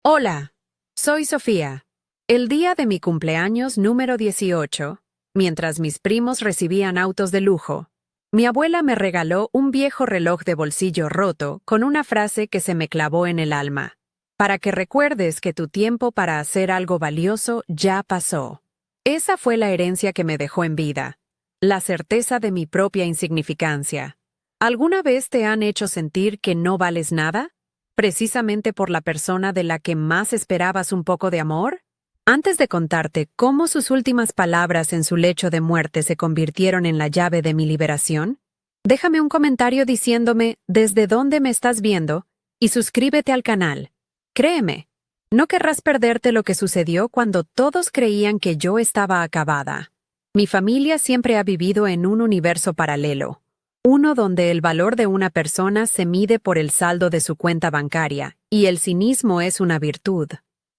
Hola, soy Sofía. El día de mi cumpleaños número 18, mientras mis primos recibían autos de lujo, mi abuela me regaló un viejo reloj de bolsillo roto con una frase que se me clavó en el alma. Para que recuerdes que tu tiempo para hacer algo valioso ya pasó. Esa fue la herencia que me dejó en vida. La certeza de mi propia insignificancia. ¿Alguna vez te han hecho sentir que no vales nada? ¿Precisamente por la persona de la que más esperabas un poco de amor? Antes de contarte cómo sus últimas palabras en su lecho de muerte se convirtieron en la llave de mi liberación, déjame un comentario diciéndome desde dónde me estás viendo y suscríbete al canal. Créeme, no querrás perderte lo que sucedió cuando todos creían que yo estaba acabada. Mi familia siempre ha vivido en un universo paralelo. Uno donde el valor de una persona se mide por el saldo de su cuenta bancaria, y el cinismo es una virtud.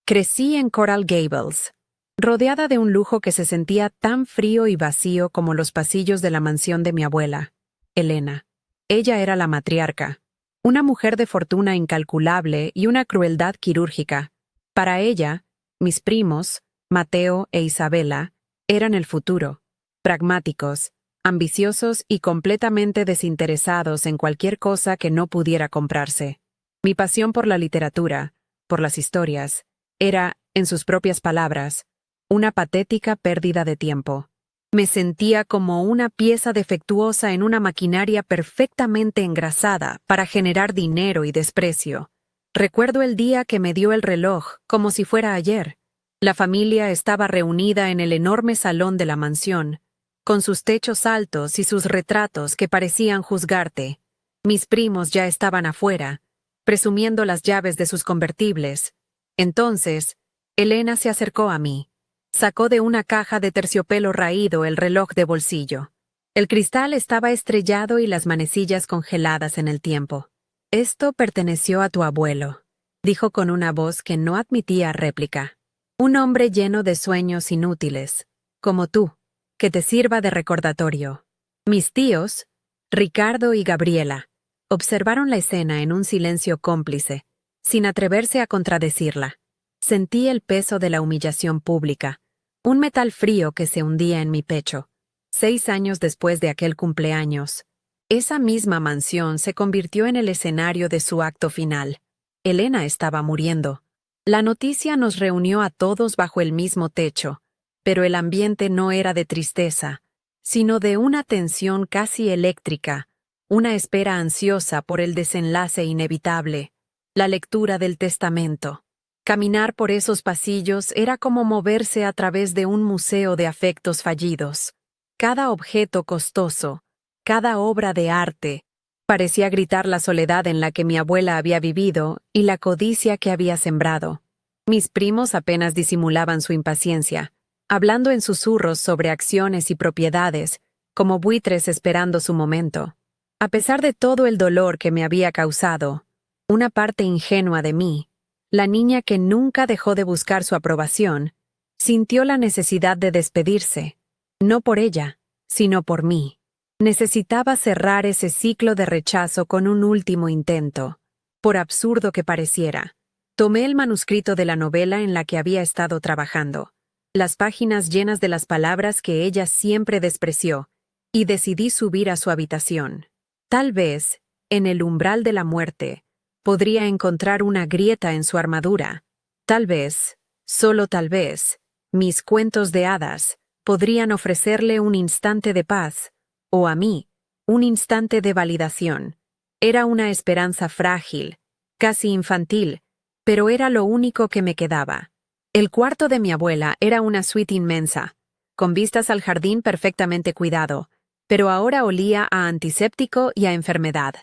Crecí en Coral Gables, rodeada de un lujo que se sentía tan frío y vacío como los pasillos de la mansión de mi abuela, Elena. Ella era la matriarca, una mujer de fortuna incalculable y una crueldad quirúrgica. Para ella, mis primos, Mateo e Isabela, eran el futuro, pragmáticos, ambiciosos y completamente desinteresados en cualquier cosa que no pudiera comprarse. Mi pasión por la literatura, por las historias, era, en sus propias palabras, una patética pérdida de tiempo. Me sentía como una pieza defectuosa en una maquinaria perfectamente engrasada para generar dinero y desprecio. Recuerdo el día que me dio el reloj, como si fuera ayer. La familia estaba reunida en el enorme salón de la mansión, con sus techos altos y sus retratos que parecían juzgarte. Mis primos ya estaban afuera, presumiendo las llaves de sus convertibles. Entonces, Elena se acercó a mí. Sacó de una caja de terciopelo raído el reloj de bolsillo. El cristal estaba estrellado y las manecillas congeladas en el tiempo. «Esto perteneció a tu abuelo», dijo con una voz que no admitía réplica. «Un hombre lleno de sueños inútiles, como tú, que te sirva de recordatorio». Mis tíos, Ricardo y Gabriela, observaron la escena en un silencio cómplice, sin atreverse a contradecirla. Sentí el peso de la humillación pública, un metal frío que se hundía en mi pecho. 6 años después de aquel cumpleaños, esa misma mansión se convirtió en el escenario de su acto final. Elena estaba muriendo. La noticia nos reunió a todos bajo el mismo techo, pero el ambiente no era de tristeza, sino de una tensión casi eléctrica, una espera ansiosa por el desenlace inevitable, la lectura del testamento. Caminar por esos pasillos era como moverse a través de un museo de afectos fallidos. Cada objeto costoso, cada obra de arte, parecía gritar la soledad en la que mi abuela había vivido y la codicia que había sembrado. Mis primos apenas disimulaban su impaciencia, hablando en susurros sobre acciones y propiedades, como buitres esperando su momento. A pesar de todo el dolor que me había causado, una parte ingenua de mí, la niña que nunca dejó de buscar su aprobación, sintió la necesidad de despedirse, no por ella, sino por mí. Necesitaba cerrar ese ciclo de rechazo con un último intento, por absurdo que pareciera. Tomé el manuscrito de la novela en la que había estado trabajando, las páginas llenas de las palabras que ella siempre despreció, y decidí subir a su habitación. Tal vez, en el umbral de la muerte, podría encontrar una grieta en su armadura. Tal vez, solo tal vez, mis cuentos de hadas podrían ofrecerle un instante de paz, o a mí, un instante de validación. Era una esperanza frágil, casi infantil, pero era lo único que me quedaba. El cuarto de mi abuela era una suite inmensa, con vistas al jardín perfectamente cuidado, pero ahora olía a antiséptico y a enfermedad.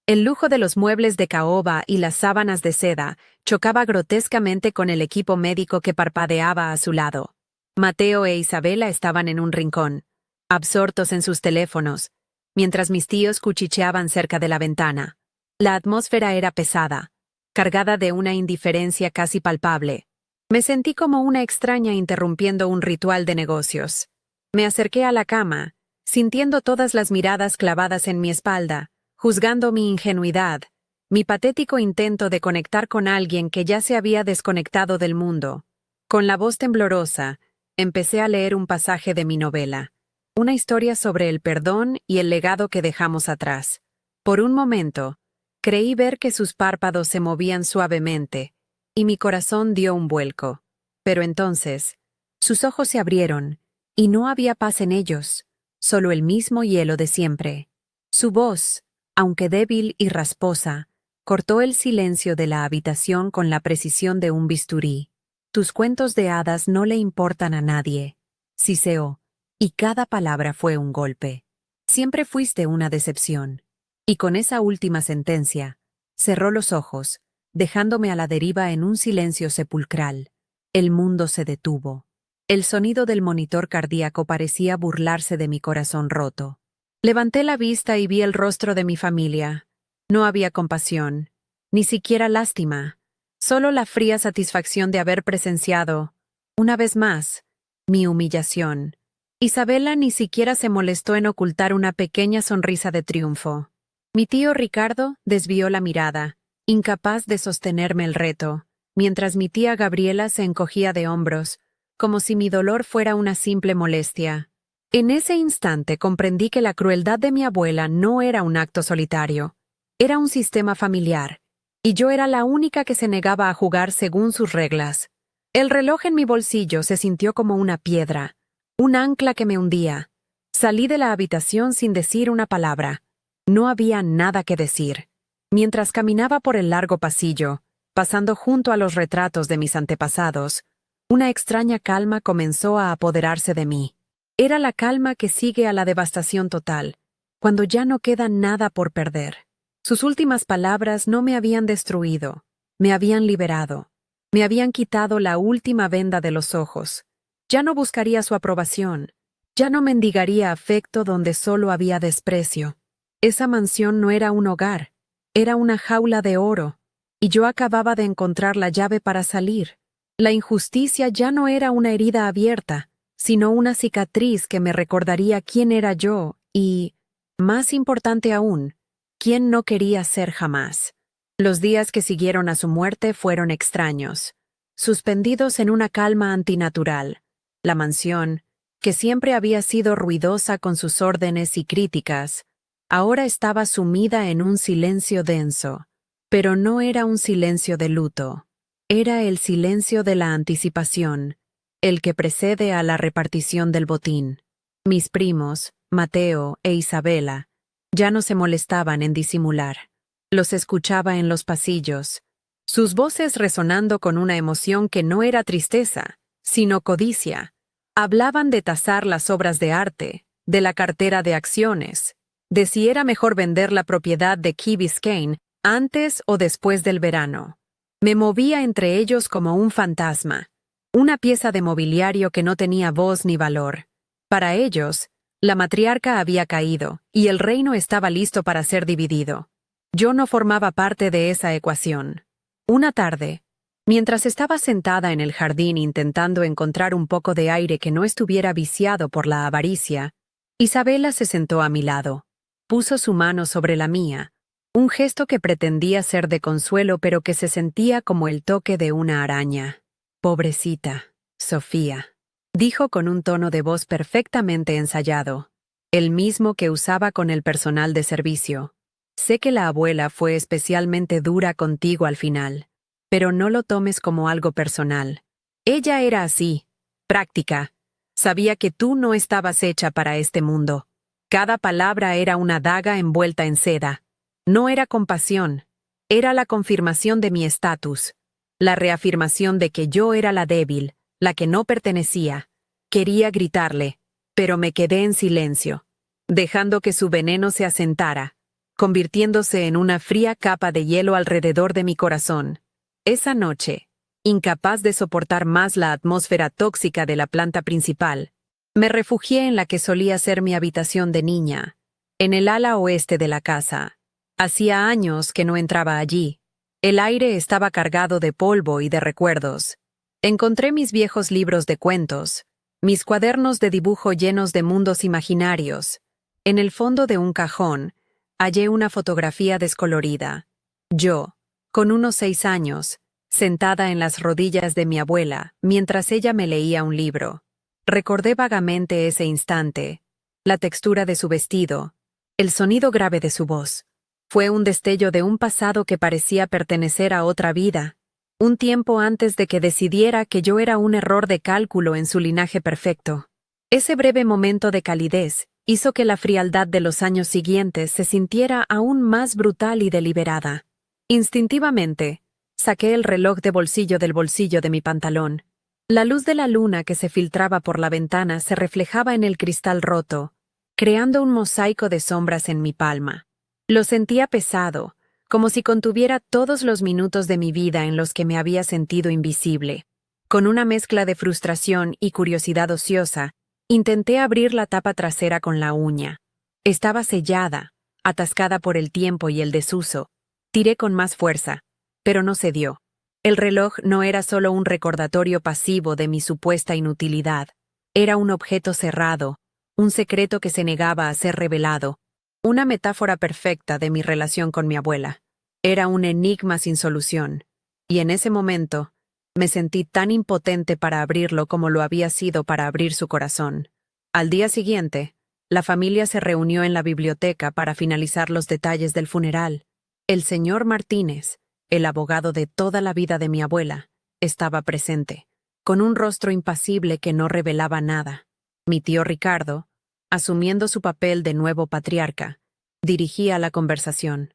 El lujo de los muebles de caoba y las sábanas de seda chocaba grotescamente con el equipo médico que parpadeaba a su lado. Mateo e Isabela estaban en un rincón, absortos en sus teléfonos, mientras mis tíos cuchicheaban cerca de la ventana. La atmósfera era pesada, cargada de una indiferencia casi palpable. Me sentí como una extraña interrumpiendo un ritual de negocios. Me acerqué a la cama, sintiendo todas las miradas clavadas en mi espalda, juzgando mi ingenuidad, mi patético intento de conectar con alguien que ya se había desconectado del mundo. Con la voz temblorosa, empecé a leer un pasaje de mi novela, una historia sobre el perdón y el legado que dejamos atrás. Por un momento, creí ver que sus párpados se movían suavemente, y mi corazón dio un vuelco. Pero entonces, sus ojos se abrieron, y no había paz en ellos, solo el mismo hielo de siempre. Su voz, aunque débil y rasposa, cortó el silencio de la habitación con la precisión de un bisturí. Tus cuentos de hadas no le importan a nadie, siseó, y cada palabra fue un golpe. Siempre fuiste una decepción. Y con esa última sentencia, cerró los ojos, dejándome a la deriva en un silencio sepulcral. El mundo se detuvo. El sonido del monitor cardíaco parecía burlarse de mi corazón roto. Levanté la vista y vi el rostro de mi familia. No había compasión, ni siquiera lástima, solo la fría satisfacción de haber presenciado, una vez más, mi humillación. Isabela ni siquiera se molestó en ocultar una pequeña sonrisa de triunfo. Mi tío Ricardo desvió la mirada, incapaz de sostenerme el reto, mientras mi tía Gabriela se encogía de hombros, como si mi dolor fuera una simple molestia. En ese instante comprendí que la crueldad de mi abuela no era un acto solitario, era un sistema familiar, y yo era la única que se negaba a jugar según sus reglas. El reloj en mi bolsillo se sintió como una piedra, un ancla que me hundía. Salí de la habitación sin decir una palabra. No había nada que decir. Mientras caminaba por el largo pasillo, pasando junto a los retratos de mis antepasados, una extraña calma comenzó a apoderarse de mí. Era la calma que sigue a la devastación total, cuando ya no queda nada por perder. Sus últimas palabras no me habían destruido, me habían liberado, me habían quitado la última venda de los ojos. Ya no buscaría su aprobación, ya no mendigaría afecto donde solo había desprecio. Esa mansión no era un hogar, era una jaula de oro, y yo acababa de encontrar la llave para salir. La injusticia ya no era una herida abierta, sino una cicatriz que me recordaría quién era yo y, más importante aún, quién no quería ser jamás. Los días que siguieron a su muerte fueron extraños, suspendidos en una calma antinatural. La mansión, que siempre había sido ruidosa con sus órdenes y críticas, ahora estaba sumida en un silencio denso, pero no era un silencio de luto, era el silencio de la anticipación, el que precede a la repartición del botín. Mis primos, Mateo e Isabela, ya no se molestaban en disimular. Los escuchaba en los pasillos, sus voces resonando con una emoción que no era tristeza, sino codicia. Hablaban de tasar las obras de arte, de la cartera de acciones, de si era mejor vender la propiedad de Key Biscayne antes o después del verano. Me movía entre ellos como un fantasma, una pieza de mobiliario que no tenía voz ni valor. Para ellos, la matriarca había caído, y el reino estaba listo para ser dividido. Yo no formaba parte de esa ecuación. Una tarde, mientras estaba sentada en el jardín intentando encontrar un poco de aire que no estuviera viciado por la avaricia, Isabela se sentó a mi lado. Puso su mano sobre la mía, un gesto que pretendía ser de consuelo pero que se sentía como el toque de una araña. «Pobrecita, Sofía», dijo con un tono de voz perfectamente ensayado, el mismo que usaba con el personal de servicio. «Sé que la abuela fue especialmente dura contigo al final, pero no lo tomes como algo personal. Ella era así, práctica. Sabía que tú no estabas hecha para este mundo. Cada palabra era una daga envuelta en seda. No era compasión, era la confirmación de mi estatus, la reafirmación de que yo era la débil, la que no pertenecía. Quería gritarle, pero me quedé en silencio, dejando que su veneno se asentara, convirtiéndose en una fría capa de hielo alrededor de mi corazón. Esa noche, incapaz de soportar más la atmósfera tóxica de la planta principal, me refugié en la que solía ser mi habitación de niña, en el ala oeste de la casa. Hacía años que no entraba allí. El aire estaba cargado de polvo y de recuerdos. Encontré mis viejos libros de cuentos, mis cuadernos de dibujo llenos de mundos imaginarios. En el fondo de un cajón, hallé una fotografía descolorida. Yo, con unos 6 años, sentada en las rodillas de mi abuela, mientras ella me leía un libro. Recordé vagamente ese instante, la textura de su vestido, el sonido grave de su voz. Fue un destello de un pasado que parecía pertenecer a otra vida, un tiempo antes de que decidiera que yo era un error de cálculo en su linaje perfecto. Ese breve momento de calidez hizo que la frialdad de los años siguientes se sintiera aún más brutal y deliberada. Instintivamente, saqué el reloj de bolsillo del bolsillo de mi pantalón. La luz de la luna que se filtraba por la ventana se reflejaba en el cristal roto, creando un mosaico de sombras en mi palma. Lo sentía pesado, como si contuviera todos los minutos de mi vida en los que me había sentido invisible. Con una mezcla de frustración y curiosidad ociosa, intenté abrir la tapa trasera con la uña. Estaba sellada, atascada por el tiempo y el desuso. Tiré con más fuerza, pero no cedió. El reloj no era solo un recordatorio pasivo de mi supuesta inutilidad. Era un objeto cerrado, un secreto que se negaba a ser revelado, una metáfora perfecta de mi relación con mi abuela. Era un enigma sin solución, y en ese momento me sentí tan impotente para abrirlo como lo había sido para abrir su corazón. Al día siguiente, la familia se reunió en la biblioteca para finalizar los detalles del funeral. El señor Martínez, el abogado de toda la vida de mi abuela, estaba presente, con un rostro impasible que no revelaba nada. Mi tío Ricardo, asumiendo su papel de nuevo patriarca, dirigía la conversación.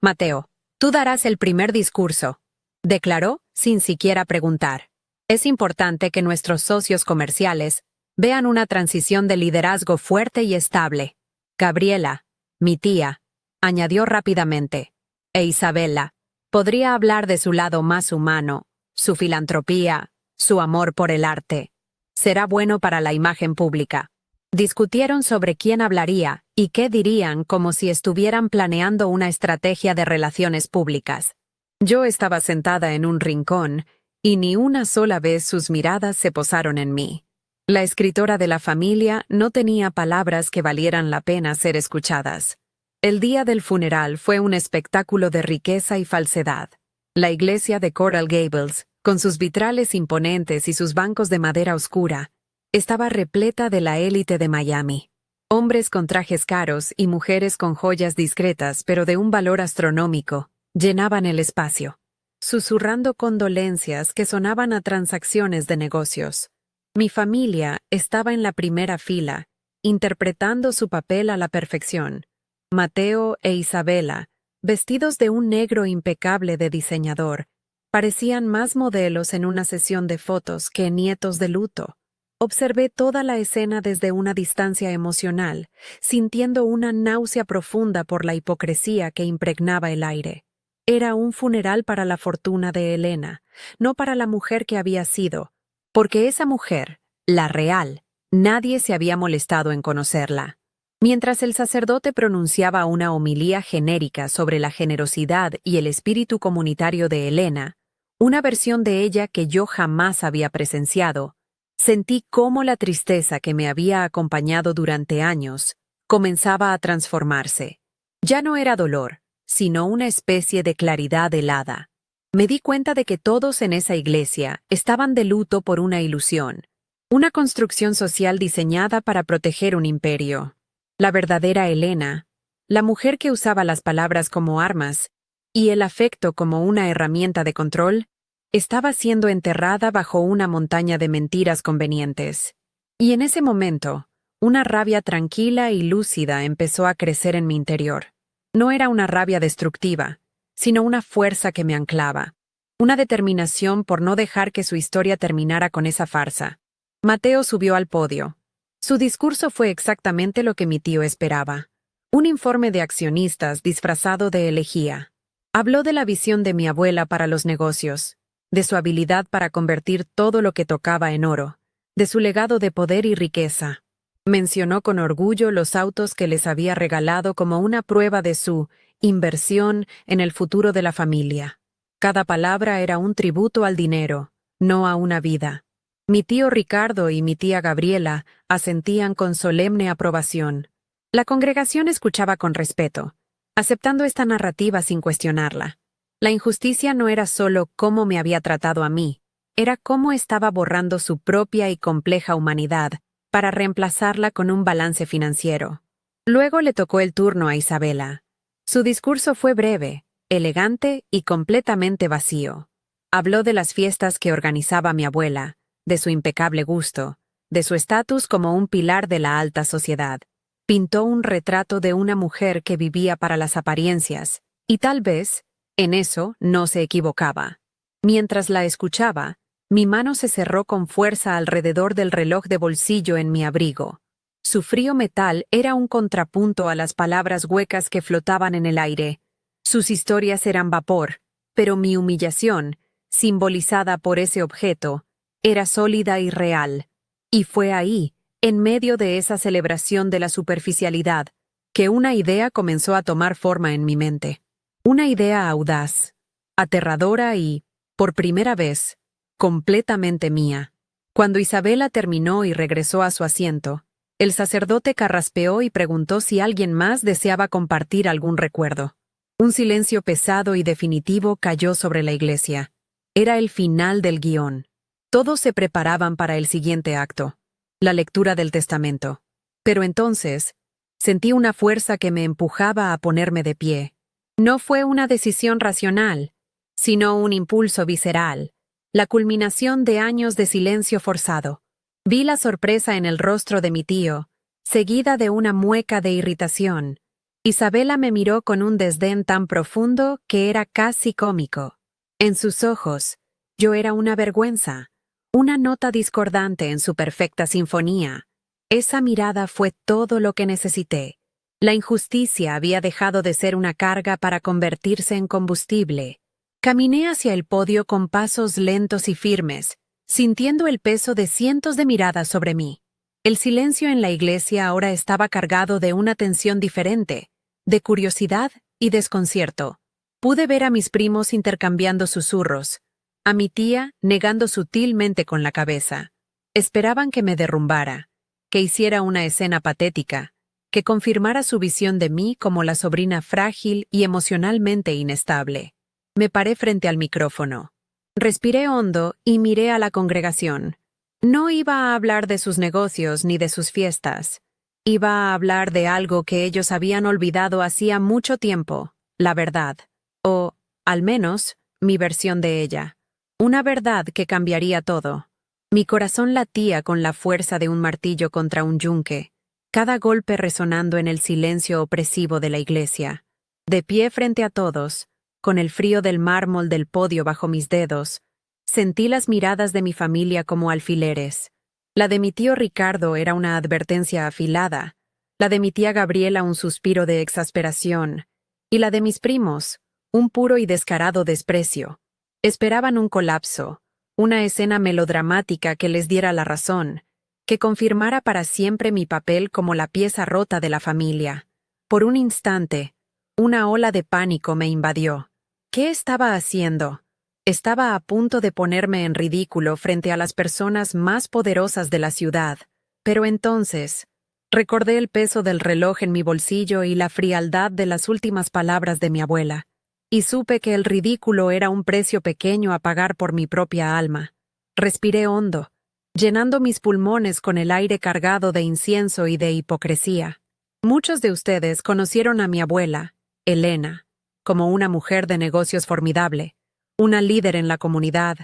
«Mateo, tú darás el primer discurso», declaró sin siquiera preguntar. «Es importante que nuestros socios comerciales vean una transición de liderazgo fuerte y estable. Gabriela, mi tía, añadió rápidamente, e Isabela, podría hablar de su lado más humano, su filantropía, su amor por el arte. Será bueno para la imagen pública». Discutieron sobre quién hablaría y qué dirían como si estuvieran planeando una estrategia de relaciones públicas. Yo estaba sentada en un rincón y ni una sola vez sus miradas se posaron en mí. La escritora de la familia no tenía palabras que valieran la pena ser escuchadas. El día del funeral fue un espectáculo de riqueza y falsedad. La iglesia de Coral Gables, con sus vitrales imponentes y sus bancos de madera oscura, estaba repleta de la élite de Miami. Hombres con trajes caros y mujeres con joyas discretas pero de un valor astronómico llenaban el espacio, susurrando condolencias que sonaban a transacciones de negocios. Mi familia estaba en la primera fila, interpretando su papel a la perfección. Mateo e Isabela, vestidos de un negro impecable de diseñador, parecían más modelos en una sesión de fotos que nietos de luto. Observé toda la escena desde una distancia emocional, sintiendo una náusea profunda por la hipocresía que impregnaba el aire. Era un funeral para la fortuna de Elena, no para la mujer que había sido, porque esa mujer, la real, nadie se había molestado en conocerla. Mientras el sacerdote pronunciaba una homilía genérica sobre la generosidad y el espíritu comunitario de Elena, una versión de ella que yo jamás había presenciado, sentí cómo la tristeza que me había acompañado durante años comenzaba a transformarse. Ya no era dolor, sino una especie de claridad helada. Me di cuenta de que todos en esa iglesia estaban de luto por una ilusión, una construcción social diseñada para proteger un imperio. La verdadera Elena, la mujer que usaba las palabras como armas y el afecto como una herramienta de control, estaba siendo enterrada bajo una montaña de mentiras convenientes. Y en ese momento, una rabia tranquila y lúcida empezó a crecer en mi interior. No era una rabia destructiva, sino una fuerza que me anclaba, una determinación por no dejar que su historia terminara con esa farsa. Mateo subió al podio. Su discurso fue exactamente lo que mi tío esperaba. Un informe de accionistas disfrazado de elegía. Habló de la visión de mi abuela para los negocios, de su habilidad para convertir todo lo que tocaba en oro, de su legado de poder y riqueza. Mencionó con orgullo los autos que les había regalado como una prueba de su inversión en el futuro de la familia. Cada palabra era un tributo al dinero, no a una vida. Mi tío Ricardo y mi tía Gabriela asentían con solemne aprobación. La congregación escuchaba con respeto, aceptando esta narrativa sin cuestionarla. La injusticia no era solo cómo me había tratado a mí, era cómo estaba borrando su propia y compleja humanidad para reemplazarla con un balance financiero. Luego le tocó el turno a Isabela. Su discurso fue breve, elegante y completamente vacío. Habló de las fiestas que organizaba mi abuela, de su impecable gusto, de su estatus como un pilar de la alta sociedad. Pintó un retrato de una mujer que vivía para las apariencias, y tal vez, en eso, no se equivocaba. Mientras la escuchaba, mi mano se cerró con fuerza alrededor del reloj de bolsillo en mi abrigo. Su frío metal era un contrapunto a las palabras huecas que flotaban en el aire. Sus historias eran vapor, pero mi humillación, simbolizada por ese objeto, era sólida y real. Y fue ahí, en medio de esa celebración de la superficialidad, que una idea comenzó a tomar forma en mi mente. Una idea audaz, aterradora y, por primera vez, completamente mía. Cuando Isabela terminó y regresó a su asiento, el sacerdote carraspeó y preguntó si alguien más deseaba compartir algún recuerdo. Un silencio pesado y definitivo cayó sobre la iglesia. Era el final del guión. Todos se preparaban para el siguiente acto, la lectura del testamento. Pero entonces, sentí una fuerza que me empujaba a ponerme de pie. No fue una decisión racional, sino un impulso visceral, la culminación de años de silencio forzado. Vi la sorpresa en el rostro de mi tío, seguida de una mueca de irritación. Isabela me miró con un desdén tan profundo que era casi cómico. En sus ojos, yo era una vergüenza, una nota discordante en su perfecta sinfonía. Esa mirada fue todo lo que necesité. La injusticia había dejado de ser una carga para convertirse en combustible. Caminé hacia el podio con pasos lentos y firmes, sintiendo el peso de cientos de miradas sobre mí. El silencio en la iglesia ahora estaba cargado de una tensión diferente, de curiosidad y desconcierto. Pude ver a mis primos intercambiando susurros, a mi tía negando sutilmente con la cabeza. Esperaban que me derrumbara, que hiciera una escena patética, que confirmara su visión de mí como la sobrina frágil y emocionalmente inestable. Me paré frente al micrófono. Respiré hondo y miré a la congregación. No iba a hablar de sus negocios ni de sus fiestas. Iba a hablar de algo que ellos habían olvidado hacía mucho tiempo, la verdad. O, al menos, mi versión de ella. Una verdad que cambiaría todo. Mi corazón latía con la fuerza de un martillo contra un yunque, cada golpe resonando en el silencio opresivo de la iglesia. De pie frente a todos, con el frío del mármol del podio bajo mis dedos, sentí las miradas de mi familia como alfileres. La de mi tío Ricardo era una advertencia afilada, la de mi tía Gabriela un suspiro de exasperación, y la de mis primos, un puro y descarado desprecio. Esperaban un colapso, una escena melodramática que les diera la razón, que confirmara para siempre mi papel como la pieza rota de la familia. Por un instante, una ola de pánico me invadió. ¿Qué estaba haciendo? Estaba a punto de ponerme en ridículo frente a las personas más poderosas de la ciudad, pero entonces recordé el peso del reloj en mi bolsillo y la frialdad de las últimas palabras de mi abuela, y supe que el ridículo era un precio pequeño a pagar por mi propia alma. Respiré hondo, llenando mis pulmones con el aire cargado de incienso y de hipocresía. Muchos de ustedes conocieron a mi abuela, Elena, como una mujer de negocios formidable, una líder en la comunidad,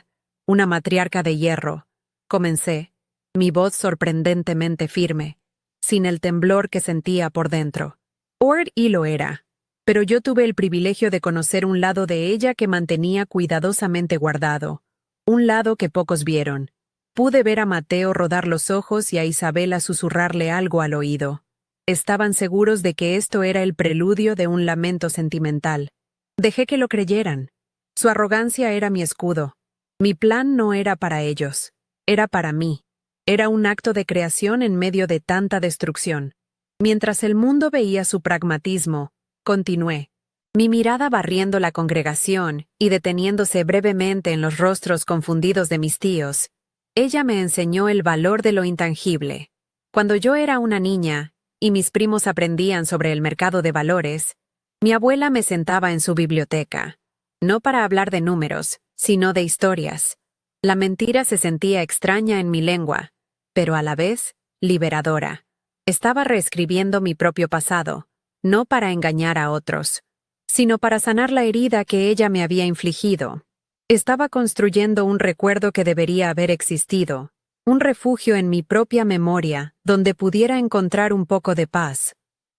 una matriarca de hierro. Comencé, mi voz sorprendentemente firme, sin el temblor que sentía por dentro. Ord y lo era, pero yo tuve el privilegio de conocer un lado de ella que mantenía cuidadosamente guardado, un lado que pocos vieron. Pude ver a Mateo rodar los ojos y a Isabela susurrarle algo al oído. Estaban seguros de que esto era el preludio de un lamento sentimental. Dejé que lo creyeran. Su arrogancia era mi escudo. Mi plan no era para ellos, era para mí. Era un acto de creación en medio de tanta destrucción. Mientras el mundo veía su pragmatismo, continué, mi mirada barriendo la congregación y deteniéndose brevemente en los rostros confundidos de mis tíos. Ella me enseñó el valor de lo intangible. Cuando yo era una niña, y mis primos aprendían sobre el mercado de valores, Mi abuela me sentaba en su biblioteca, no para hablar de números, sino de historias. La mentira se sentía extraña en mi lengua, pero a la vez, liberadora. Estaba reescribiendo mi propio pasado, no para engañar a otros, sino para sanar la herida que ella me había infligido. Estaba construyendo un recuerdo que debería haber existido, un refugio en mi propia memoria, donde pudiera encontrar un poco de paz.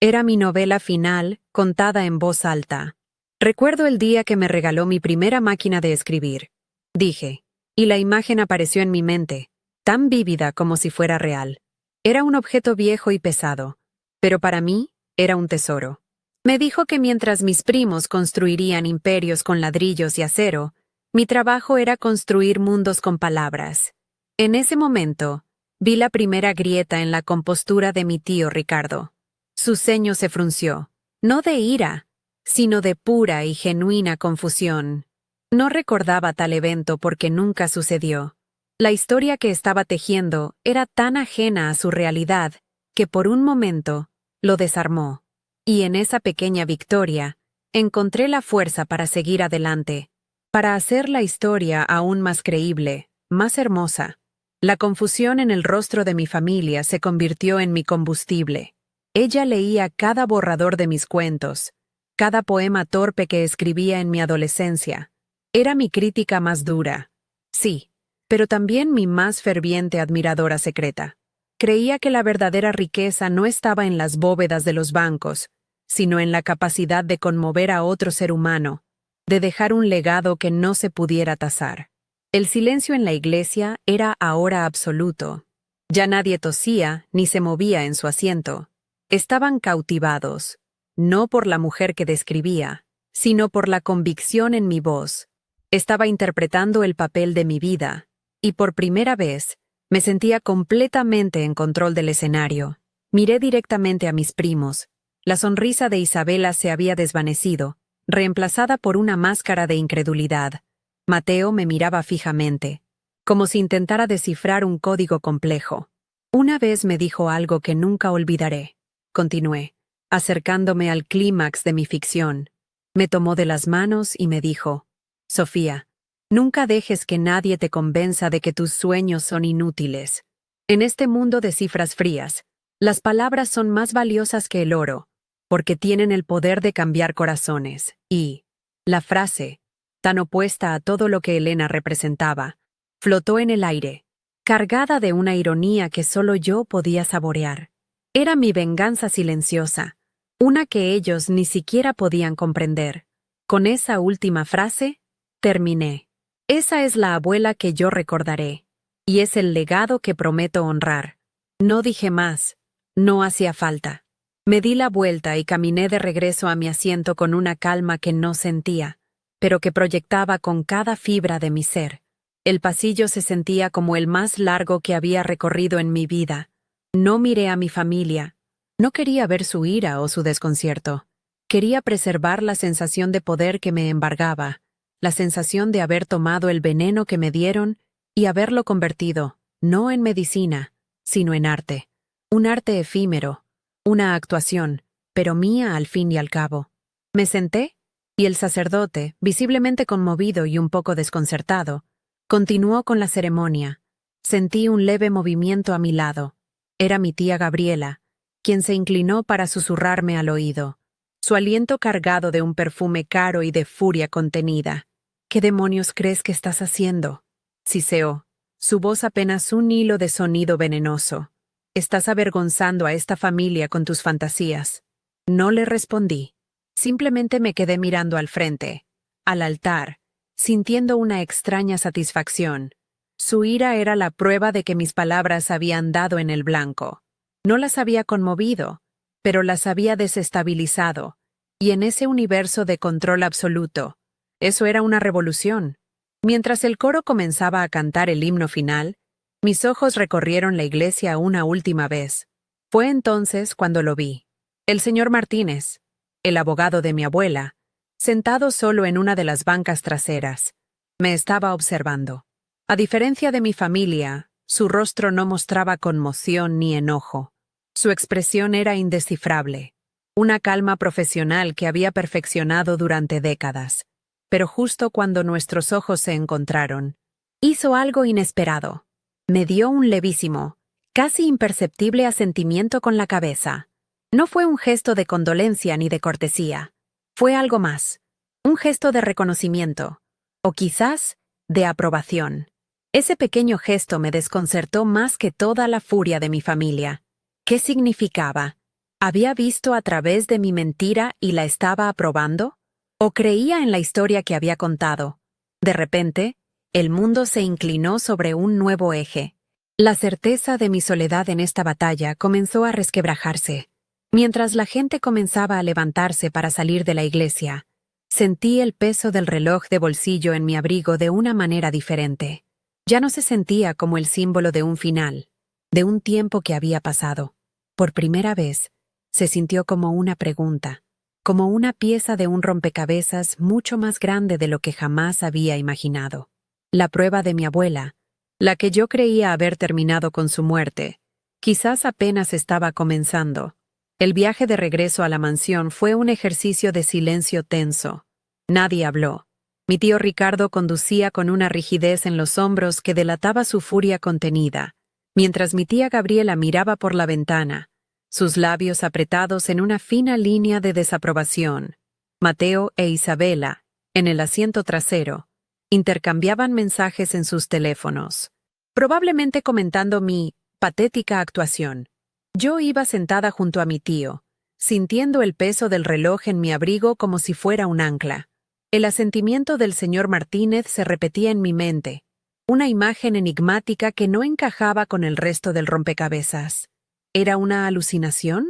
Era mi novela final, contada en voz alta. Recuerdo el día que me regaló mi primera máquina de escribir. Dije, y la imagen apareció en mi mente, tan vívida como si fuera real. Era un objeto viejo y pesado, pero para mí era un tesoro. Me dijo que mientras mis primos construirían imperios con ladrillos y acero, mi trabajo era construir mundos con palabras. En ese momento, vi la primera grieta en la compostura de mi tío Ricardo. Su ceño se frunció, no de ira, sino de pura y genuina confusión. No recordaba tal evento porque nunca sucedió. La historia que estaba tejiendo era tan ajena a su realidad que por un momento lo desarmó. Y en esa pequeña victoria, encontré la fuerza para seguir adelante, para hacer la historia aún más creíble, más hermosa. La confusión en el rostro de mi familia se convirtió en mi combustible. Ella leía cada borrador de mis cuentos, cada poema torpe que escribía en mi adolescencia. Era mi crítica más dura. Sí, pero también mi más ferviente admiradora secreta. Creía que la verdadera riqueza no estaba en las bóvedas de los bancos, sino en la capacidad de conmover a otro ser humano, de dejar un legado que no se pudiera tasar. El silencio en la iglesia era ahora absoluto. Ya nadie tosía ni se movía en su asiento. Estaban cautivados, no por la mujer que describía, sino por la convicción en mi voz. Estaba interpretando el papel de mi vida, y por primera vez me sentía completamente en control del escenario. Miré directamente a mis primos. La sonrisa de Isabela se había desvanecido, reemplazada por una máscara de incredulidad. Mateo me miraba fijamente, como si intentara descifrar un código complejo. Una vez me dijo algo que nunca olvidaré. Continué, acercándome al clímax de mi ficción. Me tomó de las manos y me dijo, Sofía, nunca dejes que nadie te convenza de que tus sueños son inútiles. En este mundo de cifras frías, las palabras son más valiosas que el oro, porque tienen el poder de cambiar corazones. Y la frase, tan opuesta a todo lo que Elena representaba, flotó en el aire, cargada de una ironía que solo yo podía saborear. Era mi venganza silenciosa, una que ellos ni siquiera podían comprender. Con esa última frase, terminé. Esa es la abuela que yo recordaré, y es el legado que prometo honrar. No dije más, no hacía falta. Me di la vuelta y caminé de regreso a mi asiento con una calma que no sentía, pero que proyectaba con cada fibra de mi ser. El pasillo se sentía como el más largo que había recorrido en mi vida. No miré a mi familia. No quería ver su ira o su desconcierto. Quería preservar la sensación de poder que me embargaba, la sensación de haber tomado el veneno que me dieron y haberlo convertido, no en medicina, sino en arte. Un arte efímero, una actuación, pero mía al fin y al cabo. Me senté, y el sacerdote, visiblemente conmovido y un poco desconcertado, continuó con la ceremonia. Sentí un leve movimiento a mi lado. Era mi tía Gabriela, quien se inclinó para susurrarme al oído, su aliento cargado de un perfume caro y de furia contenida. ¿Qué demonios crees que estás haciendo? Siseó, su voz apenas un hilo de sonido venenoso. Estás avergonzando a esta familia con tus fantasías. No le respondí. Simplemente me quedé mirando al frente, al altar, sintiendo una extraña satisfacción. Su ira era la prueba de que mis palabras habían dado en el blanco. No las había conmovido, pero las había desestabilizado, y en ese universo de control absoluto, eso era una revolución. Mientras el coro comenzaba a cantar el himno final, mis ojos recorrieron la iglesia una última vez. Fue entonces cuando lo vi. El señor Martínez, el abogado de mi abuela, sentado solo en una de las bancas traseras, me estaba observando. A diferencia de mi familia, su rostro no mostraba conmoción ni enojo. Su expresión era indescifrable. una calma profesional que había perfeccionado durante décadas. Pero justo cuando nuestros ojos se encontraron, hizo algo inesperado. Me dio un levísimo, casi imperceptible asentimiento con la cabeza. No fue un gesto de condolencia ni de cortesía. Fue algo más. Un gesto de reconocimiento. O quizás, de aprobación. Ese pequeño gesto me desconcertó más que toda la furia de mi familia. ¿Qué significaba? ¿Había visto a través de mi mentira y la estaba aprobando? ¿O creía en la historia que había contado? De repente, el mundo se inclinó sobre un nuevo eje. La certeza de mi soledad en esta batalla comenzó a resquebrajarse. Mientras la gente comenzaba a levantarse para salir de la iglesia, sentí el peso del reloj de bolsillo en mi abrigo de una manera diferente. Ya no se sentía como el símbolo de un final, de un tiempo que había pasado. Por primera vez, se sintió como una pregunta, como una pieza de un rompecabezas mucho más grande de lo que jamás había imaginado. La prueba de mi abuela, la que yo creía haber terminado con su muerte, quizás apenas estaba comenzando. El viaje de regreso a la mansión fue un ejercicio de silencio tenso. Nadie habló. Mi tío Ricardo conducía con una rigidez en los hombros que delataba su furia contenida, mientras mi tía Gabriela miraba por la ventana, sus labios apretados en una fina línea de desaprobación. Mateo e Isabela, en el asiento trasero, intercambiaban mensajes en sus teléfonos, probablemente comentando mi patética actuación. Yo iba sentada junto a mi tío, sintiendo el peso del reloj en mi abrigo como si fuera un ancla. El asentimiento del señor Martínez se repetía en mi mente, una imagen enigmática que no encajaba con el resto del rompecabezas. ¿Era una alucinación?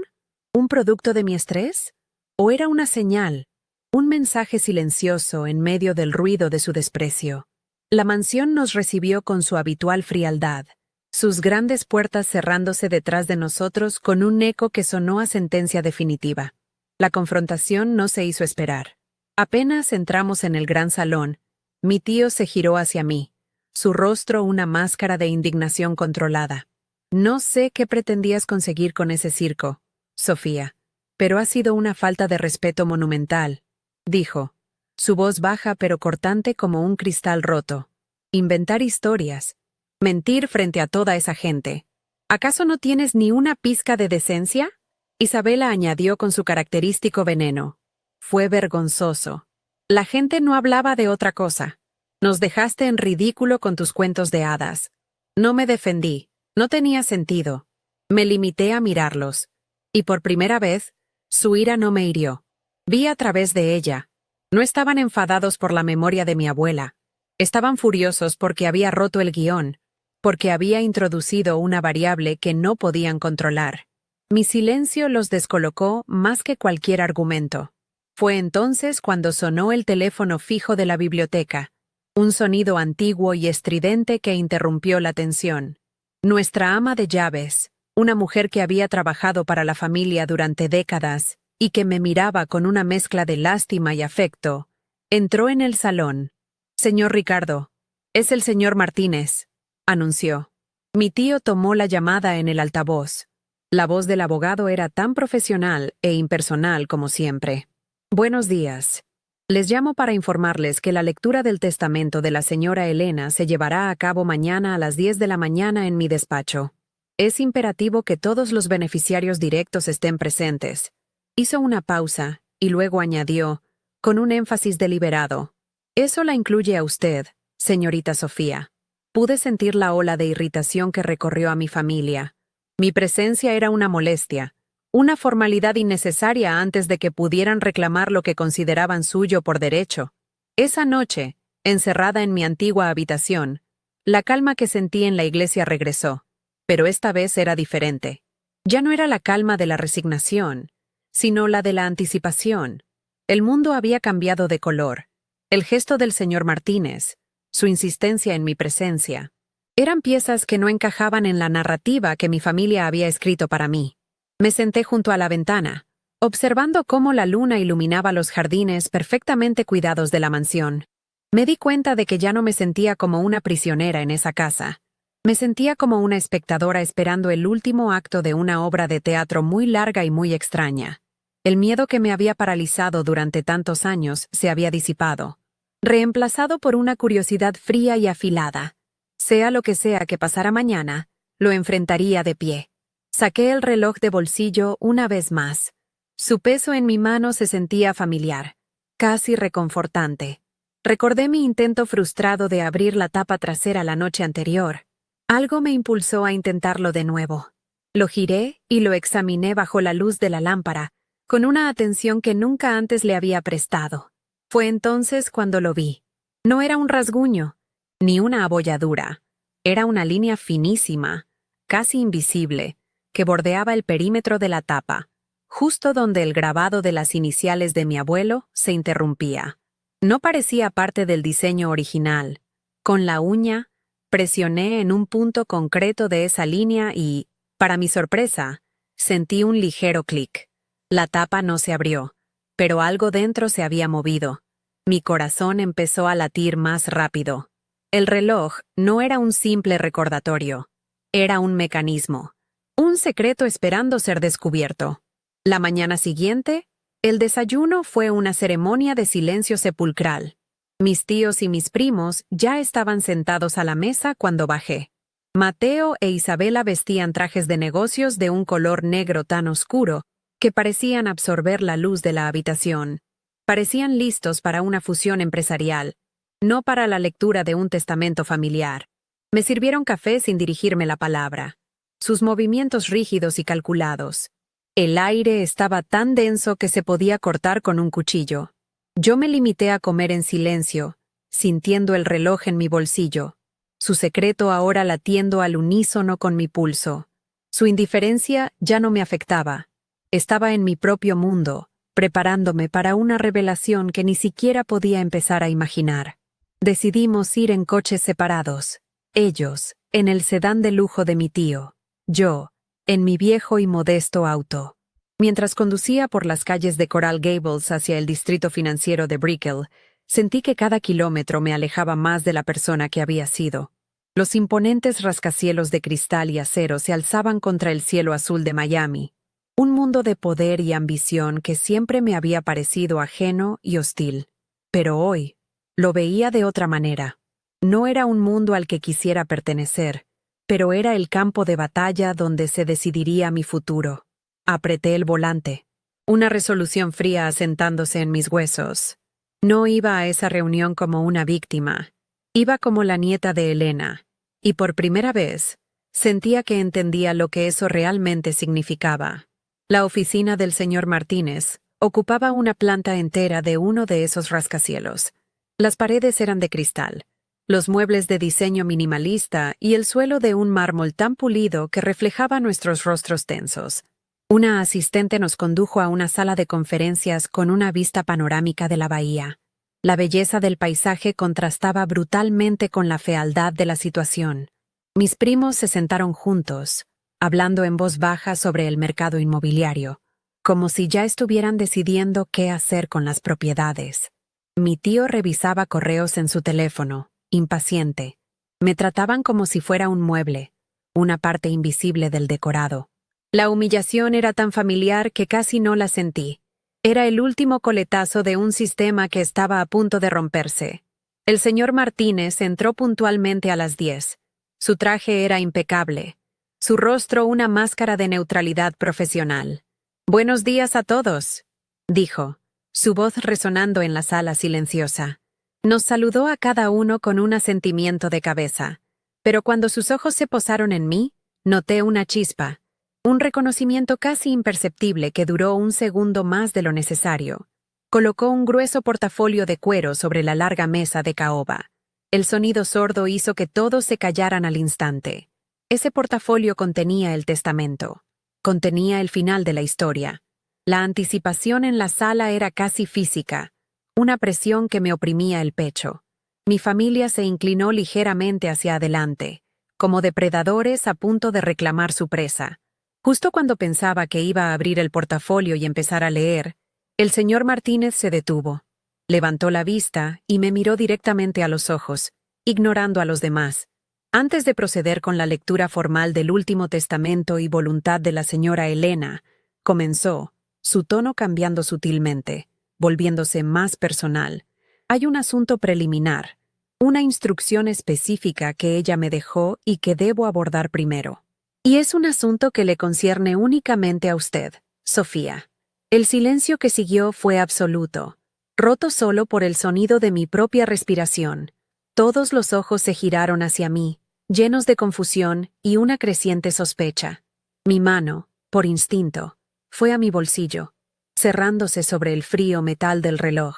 ¿Un producto de mi estrés? ¿O era una señal? Un mensaje silencioso en medio del ruido de su desprecio. La mansión nos recibió con su habitual frialdad, sus grandes puertas cerrándose detrás de nosotros con un eco que sonó a sentencia definitiva. La confrontación no se hizo esperar. Apenas entramos en el gran salón, mi tío se giró hacia mí, su rostro una máscara de indignación controlada. No sé qué pretendías conseguir con ese circo, Sofía, pero ha sido una falta de respeto monumental, dijo, su voz baja pero cortante como un cristal roto. Inventar historias, mentir frente a toda esa gente. ¿Acaso no tienes ni una pizca de decencia? Isabela añadió con su característico veneno. Fue vergonzoso. La gente no hablaba de otra cosa. Nos dejaste en ridículo con tus cuentos de hadas. No me defendí. No tenía sentido. Me limité a mirarlos. Y por primera vez, su ira no me hirió. Vi a través de ella. No estaban enfadados por la memoria de mi abuela. Estaban furiosos porque había roto el guión, porque había introducido una variable que no podían controlar. Mi silencio los descolocó más que cualquier argumento. Fue entonces cuando sonó el teléfono fijo de la biblioteca, un sonido antiguo y estridente que interrumpió la tensión. Nuestra ama de llaves, una mujer que había trabajado para la familia durante décadas y que me miraba con una mezcla de lástima y afecto, entró en el salón. «Señor Ricardo, es el señor Martínez», anunció. Mi tío tomó la llamada en el altavoz. La voz del abogado era tan profesional e impersonal como siempre. «Buenos días. Les llamo para informarles que la lectura del testamento de la señora Elena se llevará a cabo mañana a las 10 de la mañana en mi despacho. Es imperativo que todos los beneficiarios directos estén presentes». Hizo una pausa y luego añadió, con un énfasis deliberado. «Eso la incluye a usted, señorita Sofía». Pude sentir la ola de irritación que recorrió a mi familia. Mi presencia era una molestia, una formalidad innecesaria antes de que pudieran reclamar lo que consideraban suyo por derecho. Esa noche, encerrada en mi antigua habitación, la calma que sentí en la iglesia regresó, pero esta vez era diferente. Ya no era la calma de la resignación, sino la de la anticipación. El mundo había cambiado de color. El gesto del señor Martínez, su insistencia en mi presencia, eran piezas que no encajaban en la narrativa que mi familia había escrito para mí. Me senté junto a la ventana, observando cómo la luna iluminaba los jardines perfectamente cuidados de la mansión. Me di cuenta de que ya no me sentía como una prisionera en esa casa. Me sentía como una espectadora esperando el último acto de una obra de teatro muy larga y muy extraña. El miedo que me había paralizado durante tantos años se había disipado, reemplazado por una curiosidad fría y afilada. Sea lo que sea que pasara mañana, lo enfrentaría de pie. Saqué el reloj de bolsillo una vez más. Su peso en mi mano se sentía familiar, casi reconfortante. Recordé mi intento frustrado de abrir la tapa trasera la noche anterior. Algo me impulsó a intentarlo de nuevo. Lo giré y lo examiné bajo la luz de la lámpara, con una atención que nunca antes le había prestado. Fue entonces cuando lo vi. No era un rasguño, ni una abolladura. Era una línea finísima, casi invisible, que bordeaba el perímetro de la tapa, justo donde el grabado de las iniciales de mi abuelo se interrumpía. No parecía parte del diseño original. Con la uña, presioné en un punto concreto de esa línea y, para mi sorpresa, sentí un ligero clic. La tapa no se abrió, pero algo dentro se había movido. Mi corazón empezó a latir más rápido. El reloj no era un simple recordatorio. Era un mecanismo. Un secreto esperando ser descubierto. La mañana siguiente, el desayuno fue una ceremonia de silencio sepulcral. Mis tíos y mis primos ya estaban sentados a la mesa cuando bajé. Mateo e Isabela vestían trajes de negocios de un color negro tan oscuro que parecían absorber la luz de la habitación. Parecían listos para una fusión empresarial, no para la lectura de un testamento familiar. Me sirvieron café sin dirigirme la palabra. Sus movimientos rígidos y calculados. El aire estaba tan denso que se podía cortar con un cuchillo. Yo me limité a comer en silencio, sintiendo el reloj en mi bolsillo, su secreto ahora latiendo al unísono con mi pulso. Su indiferencia ya no me afectaba. Estaba en mi propio mundo, preparándome para una revelación que ni siquiera podía empezar a imaginar. Decidimos ir en coches separados. Ellos, en el sedán de lujo de mi tío. Yo, en mi viejo y modesto auto. Mientras conducía por las calles de Coral Gables hacia el distrito financiero de Brickell, sentí que cada kilómetro me alejaba más de la persona que había sido. Los imponentes rascacielos de cristal y acero se alzaban contra el cielo azul de Miami, un mundo de poder y ambición que siempre me había parecido ajeno y hostil. Pero hoy, lo veía de otra manera. No era un mundo al que quisiera pertenecer, pero era el campo de batalla donde se decidiría mi futuro. Apreté el volante. Una resolución fría asentándose en mis huesos. No iba a esa reunión como una víctima. Iba como la nieta de Elena. Y por primera vez, sentía que entendía lo que eso realmente significaba. La oficina del señor Martínez ocupaba una planta entera de uno de esos rascacielos. Las paredes eran de cristal, los muebles de diseño minimalista y el suelo de un mármol tan pulido que reflejaba nuestros rostros tensos. Una asistente nos condujo a una sala de conferencias con una vista panorámica de la bahía. La belleza del paisaje contrastaba brutalmente con la fealdad de la situación. Mis primos se sentaron juntos, hablando en voz baja sobre el mercado inmobiliario, como si ya estuvieran decidiendo qué hacer con las propiedades. Mi tío revisaba correos en su teléfono, impaciente. Me trataban como si fuera un mueble, una parte invisible del decorado. La humillación era tan familiar que casi no la sentí. Era el último coletazo de un sistema que estaba a punto de romperse. El señor Martínez entró puntualmente a las 10. Su traje era impecable. Su rostro una máscara de neutralidad profesional. «Buenos días a todos», dijo, su voz resonando en la sala silenciosa. Nos saludó a cada uno con un asentimiento de cabeza, pero cuando sus ojos se posaron en mí, noté una chispa, un reconocimiento casi imperceptible que duró un segundo más de lo necesario. Colocó un grueso portafolio de cuero sobre la larga mesa de caoba. El sonido sordo hizo que todos se callaran al instante. Ese portafolio contenía el testamento. Contenía el final de la historia. La anticipación en la sala era casi física, una presión que me oprimía el pecho. Mi familia se inclinó ligeramente hacia adelante, como depredadores a punto de reclamar su presa. Justo cuando pensaba que iba a abrir el portafolio y empezar a leer, el señor Martínez se detuvo. Levantó la vista y me miró directamente a los ojos, ignorando a los demás. Antes de proceder con la lectura formal del último testamento y voluntad de la señora Elena, comenzó, su tono cambiando sutilmente, volviéndose más personal. Hay un asunto preliminar, una instrucción específica que ella me dejó y que debo abordar primero. Y es un asunto que le concierne únicamente a usted, Sofía. El silencio que siguió fue absoluto, roto solo por el sonido de mi propia respiración. Todos los ojos se giraron hacia mí, llenos de confusión y una creciente sospecha. Mi mano, por instinto, fue a mi bolsillo, cerrándose sobre el frío metal del reloj.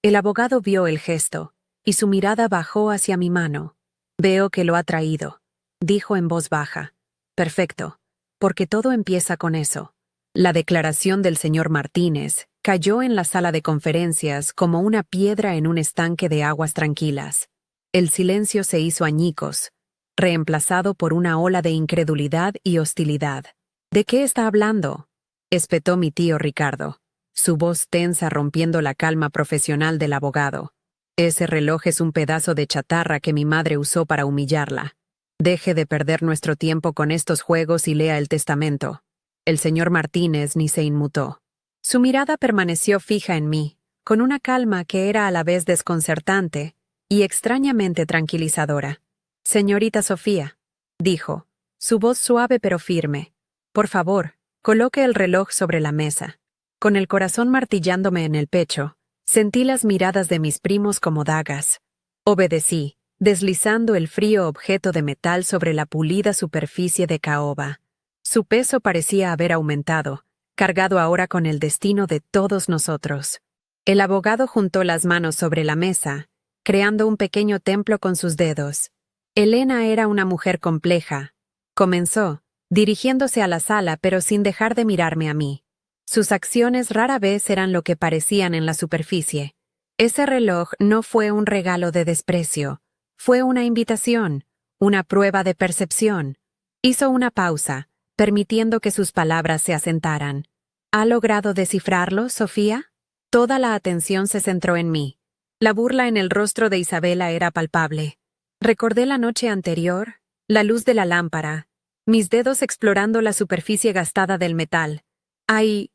El abogado vio el gesto, y su mirada bajó hacia mi mano. «Veo que lo ha traído», dijo en voz baja. «Perfecto, porque todo empieza con eso». La declaración del señor Martínez cayó en la sala de conferencias como una piedra en un estanque de aguas tranquilas. El silencio se hizo añicos, reemplazado por una ola de incredulidad y hostilidad. «¿De qué está hablando?», espetó mi tío Ricardo, su voz tensa rompiendo la calma profesional del abogado. «Ese reloj es un pedazo de chatarra que mi madre usó para humillarla. Deje de perder nuestro tiempo con estos juegos y lea el testamento». El señor Martínez ni se inmutó. Su mirada permaneció fija en mí, con una calma que era a la vez desconcertante y extrañamente tranquilizadora. «Señorita Sofía», dijo, su voz suave pero firme, «por favor, coloque el reloj sobre la mesa». Con el corazón martillándome en el pecho, sentí las miradas de mis primos como dagas. Obedecí, deslizando el frío objeto de metal sobre la pulida superficie de caoba. Su peso parecía haber aumentado, cargado ahora con el destino de todos nosotros. El abogado juntó las manos sobre la mesa, creando un pequeño templo con sus dedos. Elena era una mujer compleja. Comenzó, dirigiéndose a la sala pero sin dejar de mirarme a mí. Sus acciones rara vez eran lo que parecían en la superficie. Ese reloj no fue un regalo de desprecio, fue una invitación, una prueba de percepción. Hizo una pausa, permitiendo que sus palabras se asentaran. ¿Ha logrado descifrarlo, Sofía? Toda la atención se centró en mí. La burla en el rostro de Isabela era palpable. Recordé la noche anterior, la luz de la lámpara, mis dedos explorando la superficie gastada del metal. Hay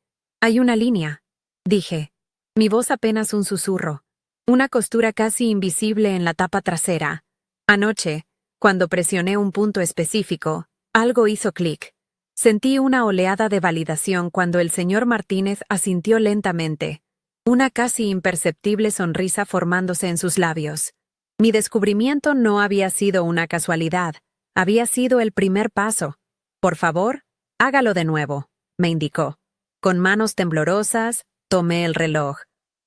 una línea», dije. Mi voz apenas un susurro. Una costura casi invisible en la tapa trasera. Anoche, cuando presioné un punto específico, algo hizo clic. Sentí una oleada de validación cuando el señor Martínez asintió lentamente, una casi imperceptible sonrisa formándose en sus labios. Mi descubrimiento no había sido una casualidad, había sido el primer paso. «Por favor, hágalo de nuevo», me indicó. Con manos temblorosas, tomé el reloj.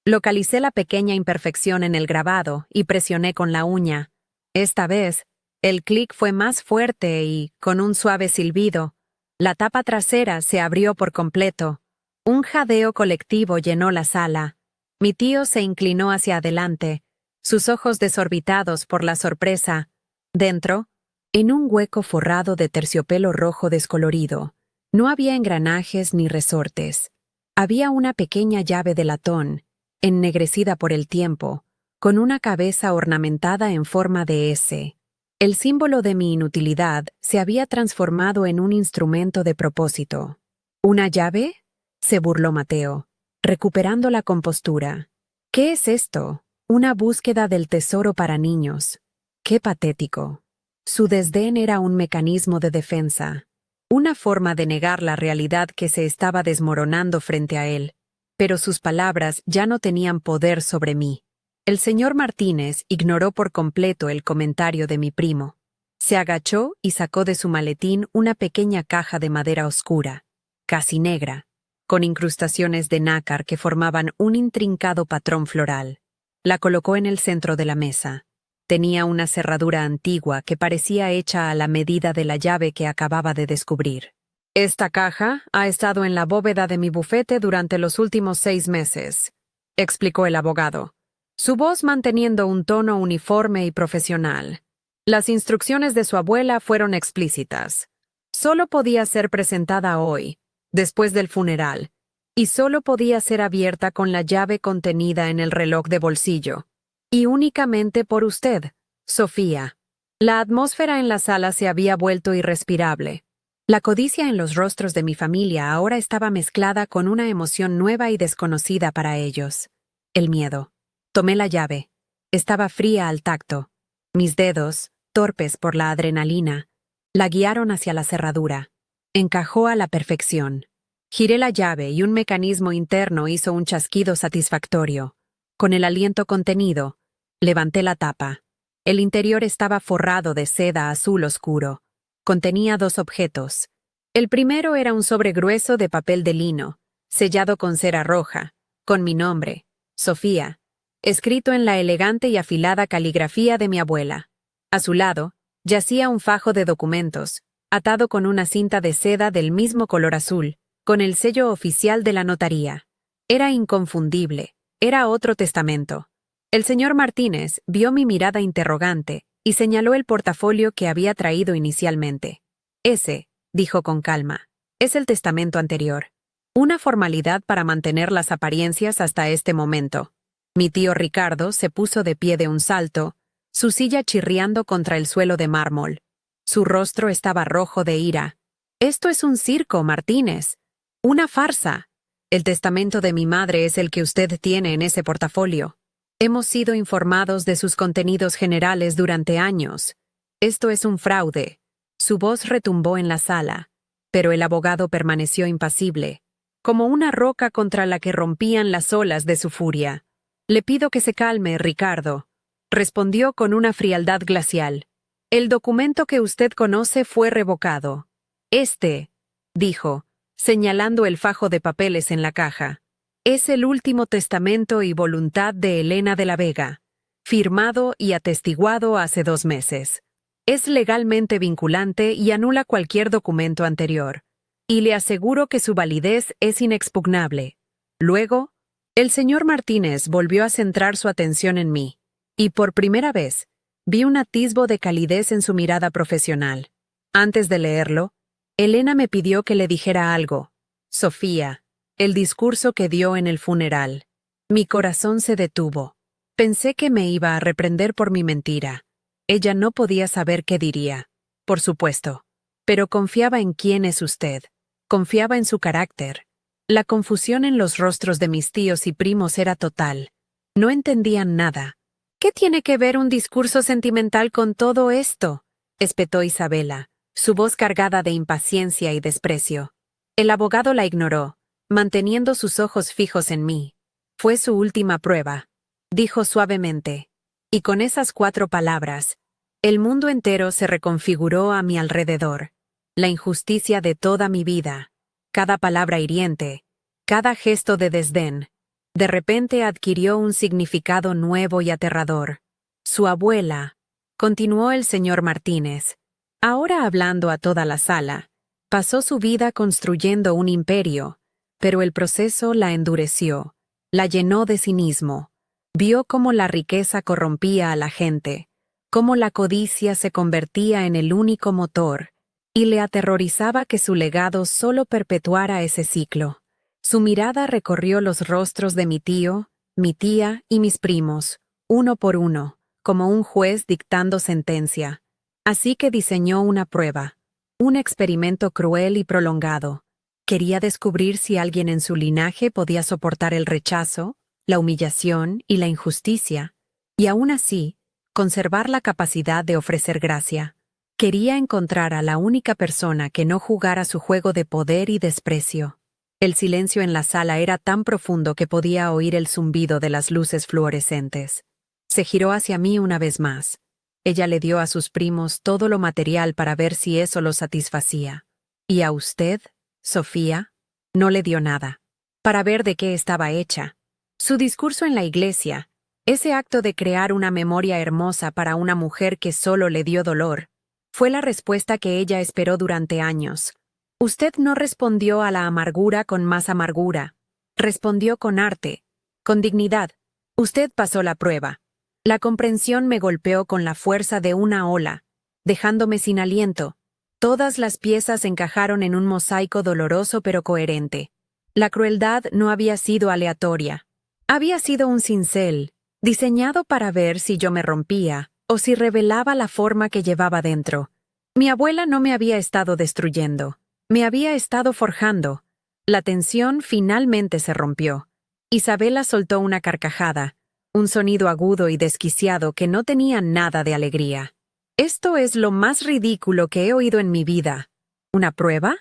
Localicé la pequeña imperfección en el grabado y presioné con la uña. Esta vez, el clic fue más fuerte y, con un suave silbido, la tapa trasera se abrió por completo. Un jadeo colectivo llenó la sala. Mi tío se inclinó hacia adelante, sus ojos desorbitados por la sorpresa. Dentro, en un hueco forrado de terciopelo rojo descolorido, no había engranajes ni resortes. Había una pequeña llave de latón, ennegrecida por el tiempo, con una cabeza ornamentada en forma de S. El símbolo de mi inutilidad se había transformado en un instrumento de propósito. «¿Una llave?», se burló Mateo, recuperando la compostura. «¿Qué es esto? Una búsqueda del tesoro para niños». Qué patético. Su desdén era un mecanismo de defensa, una forma de negar la realidad que se estaba desmoronando frente a él. Pero sus palabras ya no tenían poder sobre mí. El señor Martínez ignoró por completo el comentario de mi primo. Se agachó y sacó de su maletín una pequeña caja de madera oscura, casi negra, con incrustaciones de nácar que formaban un intrincado patrón floral. La colocó en el centro de la mesa. Tenía una cerradura antigua que parecía hecha a la medida de la llave que acababa de descubrir. «Esta caja ha estado en la bóveda de mi bufete durante los últimos 6 meses», explicó el abogado, su voz manteniendo un tono uniforme y profesional. Las instrucciones de su abuela fueron explícitas. Solo podía ser presentada hoy, después del funeral, y solo podía ser abierta con la llave contenida en el reloj de bolsillo. Y únicamente por usted, Sofía. La atmósfera en la sala se había vuelto irrespirable. La codicia en los rostros de mi familia ahora estaba mezclada con una emoción nueva y desconocida para ellos. El miedo. Tomé la llave. Estaba fría al tacto. Mis dedos, torpes por la adrenalina, la guiaron hacia la cerradura. Encajó a la perfección. Giré la llave y un mecanismo interno hizo un chasquido satisfactorio. Con el aliento contenido, levanté la tapa. El interior estaba forrado de seda azul oscuro. Contenía 2 objetos. El primero era un sobre grueso de papel de lino, sellado con cera roja, con mi nombre, Sofía, escrito en la elegante y afilada caligrafía de mi abuela. A su lado, yacía un fajo de documentos, atado con una cinta de seda del mismo color azul, con el sello oficial de la notaría. Era inconfundible, era otro testamento. El señor Martínez vio mi mirada interrogante y señaló el portafolio que había traído inicialmente. Ese, dijo con calma, es el testamento anterior. Una formalidad para mantener las apariencias hasta este momento. Mi tío Ricardo se puso de pie de un salto, su silla chirriando contra el suelo de mármol. Su rostro estaba rojo de ira. Esto es un circo, Martínez. Una farsa. El testamento de mi madre es el que usted tiene en ese portafolio. Hemos sido informados de sus contenidos generales durante años. Esto es un fraude. Su voz retumbó en la sala, pero el abogado permaneció impasible, como una roca contra la que rompían las olas de su furia. Le pido que se calme, Ricardo, respondió con una frialdad glacial. El documento que usted conoce fue revocado. Dijo, señalando el fajo de papeles en la caja, es el último testamento y voluntad de Elena de la Vega, firmado y atestiguado hace 2 meses. Es legalmente vinculante y anula cualquier documento anterior, y le aseguro que su validez es inexpugnable. Luego, el señor Martínez volvió a centrar su atención en mí, y por primera vez, vi un atisbo de calidez en su mirada profesional. Antes de leerlo, Elena me pidió que le dijera algo. Sofía, el discurso que dio en el funeral. Mi corazón se detuvo. Pensé que me iba a reprender por mi mentira. Ella no podía saber qué diría, por supuesto, pero confiaba en quién es usted. Confiaba en su carácter. La confusión en los rostros de mis tíos y primos era total. No entendían nada. ¿Qué tiene que ver un discurso sentimental con todo esto?, espetó Isabela, su voz cargada de impaciencia y desprecio. El abogado la ignoró, manteniendo sus ojos fijos en mí. Fue su última prueba, dijo suavemente. Y con esas 4 palabras, el mundo entero se reconfiguró a mi alrededor. La injusticia de toda mi vida, cada palabra hiriente, cada gesto de desdén, de repente adquirió un significado nuevo y aterrador. Su abuela, continuó el señor Martínez, ahora hablando a toda la sala, pasó su vida construyendo un imperio, pero el proceso la endureció, la llenó de cinismo. Vio cómo la riqueza corrompía a la gente, cómo la codicia se convertía en el único motor, y le aterrorizaba que su legado solo perpetuara ese ciclo. Su mirada recorrió los rostros de mi tío, mi tía y mis primos, uno por uno, como un juez dictando sentencia. Así que diseñó una prueba, un experimento cruel y prolongado. Quería descubrir si alguien en su linaje podía soportar el rechazo, la humillación y la injusticia, y aún así, conservar la capacidad de ofrecer gracia. Quería encontrar a la única persona que no jugara su juego de poder y desprecio. El silencio en la sala era tan profundo que podía oír el zumbido de las luces fluorescentes. Se giró hacia mí una vez más. Ella le dio a sus primos todo lo material para ver si eso los satisfacía. ¿Y a usted, Sofía? No le dio nada. Para ver de qué estaba hecha. Su discurso en la iglesia, ese acto de crear una memoria hermosa para una mujer que solo le dio dolor, fue la respuesta que ella esperó durante años. Usted no respondió a la amargura con más amargura. Respondió con arte, con dignidad. Usted pasó la prueba. La comprensión me golpeó con la fuerza de una ola, dejándome sin aliento. Todas las piezas encajaron en un mosaico doloroso pero coherente. La crueldad no había sido aleatoria. Había sido un cincel, diseñado para ver si yo me rompía o si revelaba la forma que llevaba dentro. Mi abuela no me había estado destruyendo, me había estado forjando. La tensión finalmente se rompió. Isabela soltó una carcajada, un sonido agudo y desquiciado que no tenía nada de alegría. Esto es lo más ridículo que he oído en mi vida. ¿Una prueba?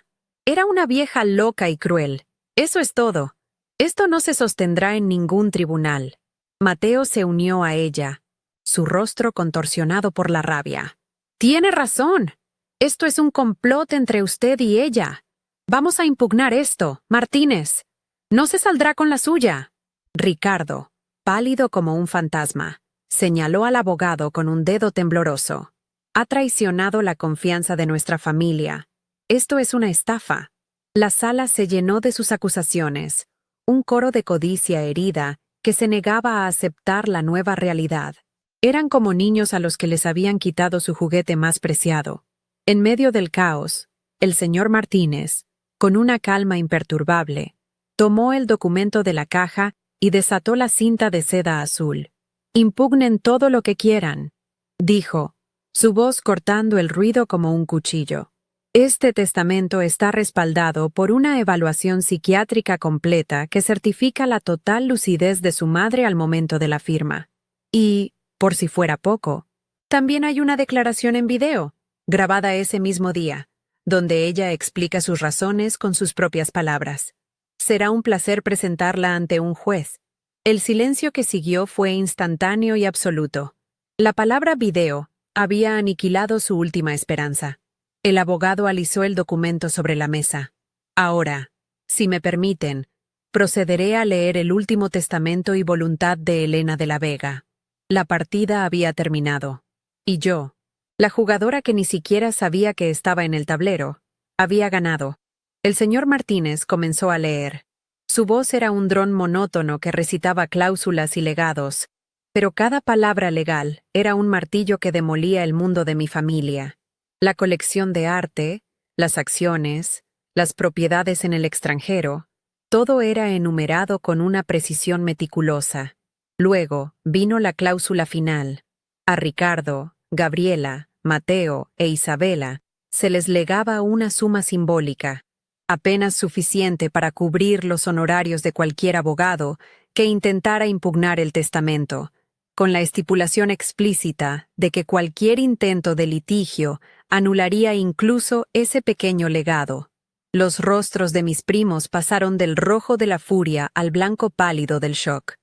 Era una vieja loca y cruel. Eso es todo. Esto no se sostendrá en ningún tribunal. Mateo se unió a ella, su rostro contorsionado por la rabia. Tiene razón. Esto es un complot entre usted y ella. Vamos a impugnar esto, Martínez. No se saldrá con la suya. Ricardo, pálido como un fantasma, señaló al abogado con un dedo tembloroso. Ha traicionado la confianza de nuestra familia. Esto es una estafa. La sala se llenó de sus acusaciones, un coro de codicia herida que se negaba a aceptar la nueva realidad. Eran como niños a los que les habían quitado su juguete más preciado. En medio del caos, el señor Martínez, con una calma imperturbable, tomó el documento de la caja y desató la cinta de seda azul. «Impugnen todo lo que quieran», dijo, su voz cortando el ruido como un cuchillo. «Este testamento está respaldado por una evaluación psiquiátrica completa que certifica la total lucidez de su madre al momento de la firma. Y, por si fuera poco, también hay una declaración en video, grabada ese mismo día, donde ella explica sus razones con sus propias palabras. Será un placer presentarla ante un juez». El silencio que siguió fue instantáneo y absoluto. La palabra video había aniquilado su última esperanza. El abogado alisó el documento sobre la mesa. «Ahora, si me permiten, procederé a leer el último testamento y voluntad de Elena de la Vega». La partida había terminado. Y yo, la jugadora que ni siquiera sabía que estaba en el tablero, había ganado. El señor Martínez comenzó a leer. Su voz era un dron monótono que recitaba cláusulas y legados, pero cada palabra legal era un martillo que demolía el mundo de mi familia. La colección de arte, las acciones, las propiedades en el extranjero, todo era enumerado con una precisión meticulosa. Luego vino la cláusula final. A Ricardo, Gabriela, Mateo e Isabela se les legaba una suma simbólica, apenas suficiente para cubrir los honorarios de cualquier abogado que intentara impugnar el testamento, con la estipulación explícita de que cualquier intento de litigio anularía incluso ese pequeño legado. Los rostros de mis primos pasaron del rojo de la furia al blanco pálido del shock.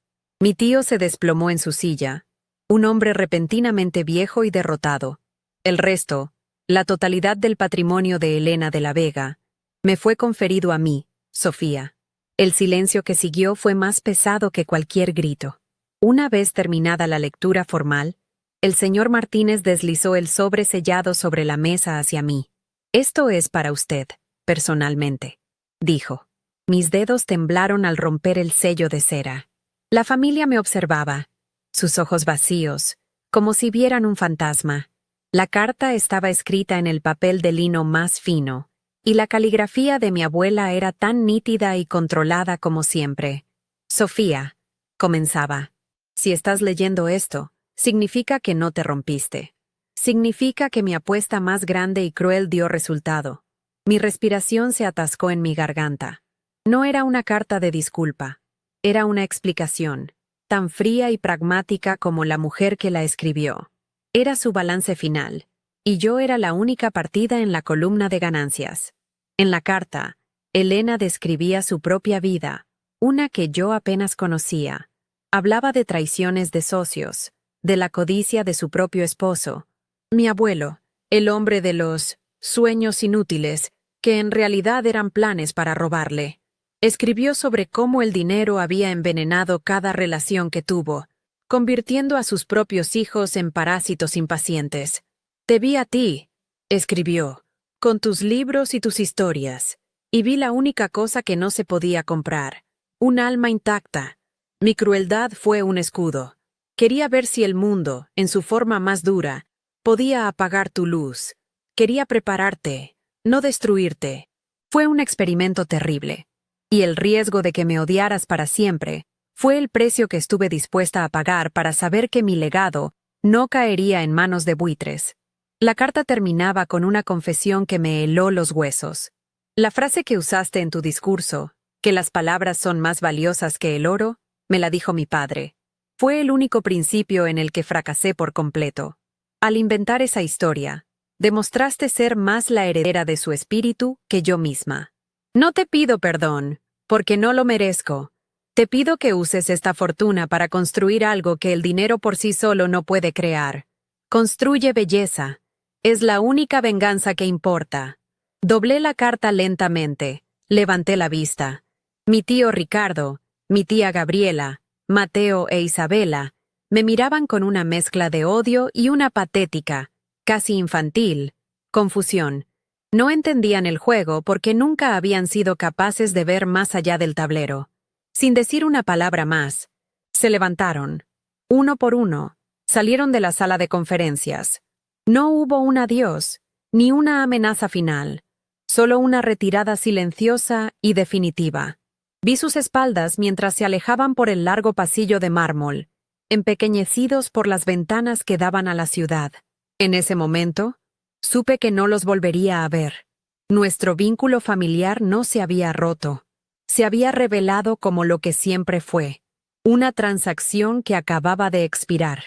Mi tío se desplomó en su silla, un hombre repentinamente viejo y derrotado. El resto, la totalidad del patrimonio de Elena de la Vega, me fue conferido a mí, Sofía. El silencio que siguió fue más pesado que cualquier grito. Una vez terminada la lectura formal, el señor Martínez deslizó el sobre sellado sobre la mesa hacia mí. «Esto es para usted, personalmente», dijo. Mis dedos temblaron al romper el sello de cera. La familia me observaba, sus ojos vacíos, como si vieran un fantasma. La carta estaba escrita en el papel de lino más fino, y la caligrafía de mi abuela era tan nítida y controlada como siempre. «Sofía», comenzaba, «si estás leyendo esto, significa que no te rompiste. Significa que mi apuesta más grande y cruel dio resultado». Mi respiración se atascó en mi garganta. No era una carta de disculpa, era una explicación, tan fría y pragmática como la mujer que la escribió. Era su balance final, y yo era la única partida en la columna de ganancias. En la carta, Elena describía su propia vida, una que yo apenas conocía. Hablaba de traiciones de socios, de la codicia de su propio esposo. Mi abuelo, el hombre de los sueños inútiles, que en realidad eran planes para robarle. Escribió sobre cómo el dinero había envenenado cada relación que tuvo, convirtiendo a sus propios hijos en parásitos impacientes. «Te vi a ti», escribió, «con tus libros y tus historias, y vi la única cosa que no se podía comprar, un alma intacta. Mi crueldad fue un escudo. Quería ver si el mundo, en su forma más dura, podía apagar tu luz. Quería prepararte, no destruirte. Fue un experimento terrible. Y el riesgo de que me odiaras para siempre fue el precio que estuve dispuesta a pagar para saber que mi legado no caería en manos de buitres». La carta terminaba con una confesión que me heló los huesos. La frase que usaste en tu discurso, que las palabras son más valiosas que el oro, me la dijo mi padre. Fue el único principio en el que fracasé por completo. Al inventar esa historia, demostraste ser más la heredera de su espíritu que yo misma. No te pido perdón, porque no lo merezco. Te pido que uses esta fortuna para construir algo que el dinero por sí solo no puede crear. Construye belleza. Es la única venganza que importa. Doblé la carta lentamente, levanté la vista. Mi tío Ricardo, mi tía Gabriela, Mateo e Isabela me miraban con una mezcla de odio y una patética, casi infantil, confusión. No entendían el juego porque nunca habían sido capaces de ver más allá del tablero. Sin decir una palabra más, se levantaron. Uno por uno, salieron de la sala de conferencias. No hubo un adiós, ni una amenaza final, solo una retirada silenciosa y definitiva. Vi sus espaldas mientras se alejaban por el largo pasillo de mármol, empequeñecidos por las ventanas que daban a la ciudad. En ese momento, supe que no los volvería a ver. Nuestro vínculo familiar no se había roto. Se había revelado como lo que siempre fue, una transacción que acababa de expirar.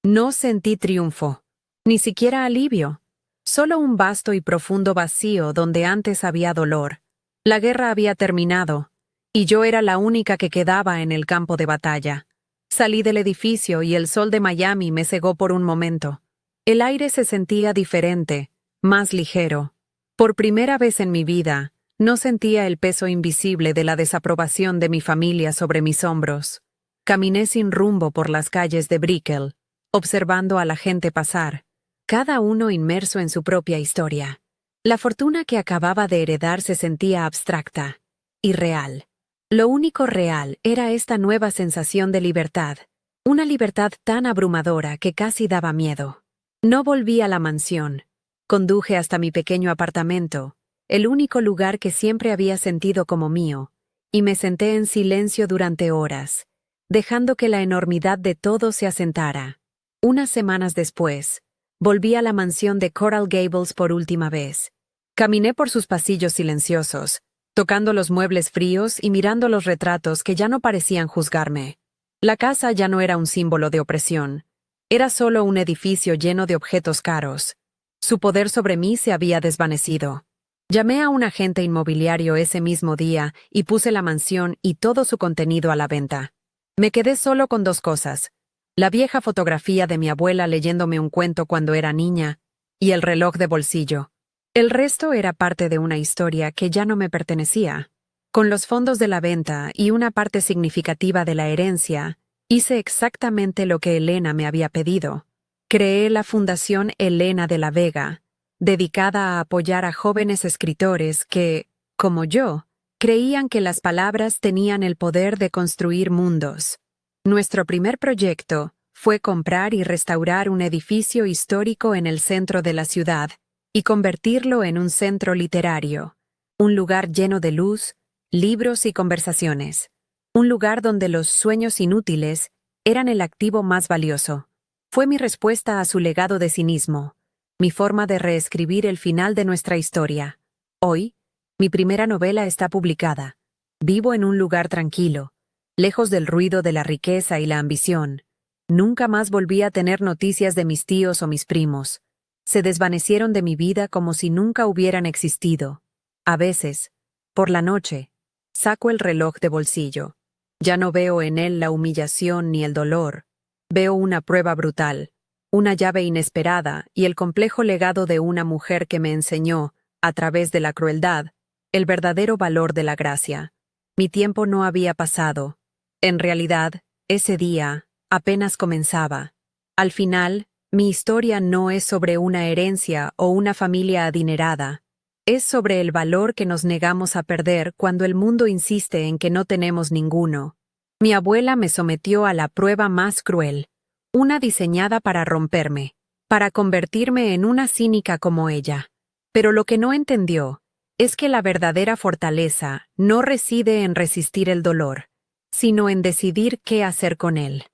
No sentí triunfo, ni siquiera alivio, solo un vasto y profundo vacío donde antes había dolor. La guerra había terminado, y yo era la única que quedaba en el campo de batalla. Salí del edificio y el sol de Miami me cegó por un momento. El aire se sentía diferente, más ligero. Por primera vez en mi vida, no sentía el peso invisible de la desaprobación de mi familia sobre mis hombros. Caminé sin rumbo por las calles de Brickell, observando a la gente pasar, cada uno inmerso en su propia historia. La fortuna que acababa de heredar se sentía abstracta, irreal. Lo único real era esta nueva sensación de libertad, una libertad tan abrumadora que casi daba miedo. No volví a la mansión. Conduje hasta mi pequeño apartamento, el único lugar que siempre había sentido como mío, y me senté en silencio durante horas, dejando que la enormidad de todo se asentara. Unas semanas después, volví a la mansión de Coral Gables por última vez. Caminé por sus pasillos silenciosos, tocando los muebles fríos y mirando los retratos que ya no parecían juzgarme. La casa ya no era un símbolo de opresión. Era solo un edificio lleno de objetos caros. Su poder sobre mí se había desvanecido. Llamé a un agente inmobiliario ese mismo día y puse la mansión y todo su contenido a la venta. Me quedé solo con dos cosas: la vieja fotografía de mi abuela leyéndome un cuento cuando era niña y el reloj de bolsillo. El resto era parte de una historia que ya no me pertenecía. Con los fondos de la venta y una parte significativa de la herencia, hice exactamente lo que Elena me había pedido. Creé la Fundación Elena de la Vega, dedicada a apoyar a jóvenes escritores que, como yo, creían que las palabras tenían el poder de construir mundos. Nuestro primer proyecto fue comprar y restaurar un edificio histórico en el centro de la ciudad y convertirlo en un centro literario, un lugar lleno de luz, libros y conversaciones, un lugar donde los sueños inútiles eran el activo más valioso. Fue mi respuesta a su legado de cinismo, mi forma de reescribir el final de nuestra historia. Hoy, mi primera novela está publicada. Vivo en un lugar tranquilo, lejos del ruido de la riqueza y la ambición. Nunca más volví a tener noticias de mis tíos o mis primos. Se desvanecieron de mi vida como si nunca hubieran existido. A veces, por la noche, saco el reloj de bolsillo. Ya no veo en él la humillación ni el dolor. Veo una prueba brutal, una llave inesperada y el complejo legado de una mujer que me enseñó, a través de la crueldad, el verdadero valor de la gracia. Mi tiempo no había pasado. En realidad, ese día apenas comenzaba. Al final, mi historia no es sobre una herencia o una familia adinerada. Es sobre el valor que nos negamos a perder cuando el mundo insiste en que no tenemos ninguno. Mi abuela me sometió a la prueba más cruel, una diseñada para romperme, para convertirme en una cínica como ella. Pero lo que no entendió es que la verdadera fortaleza no reside en resistir el dolor, sino en decidir qué hacer con él.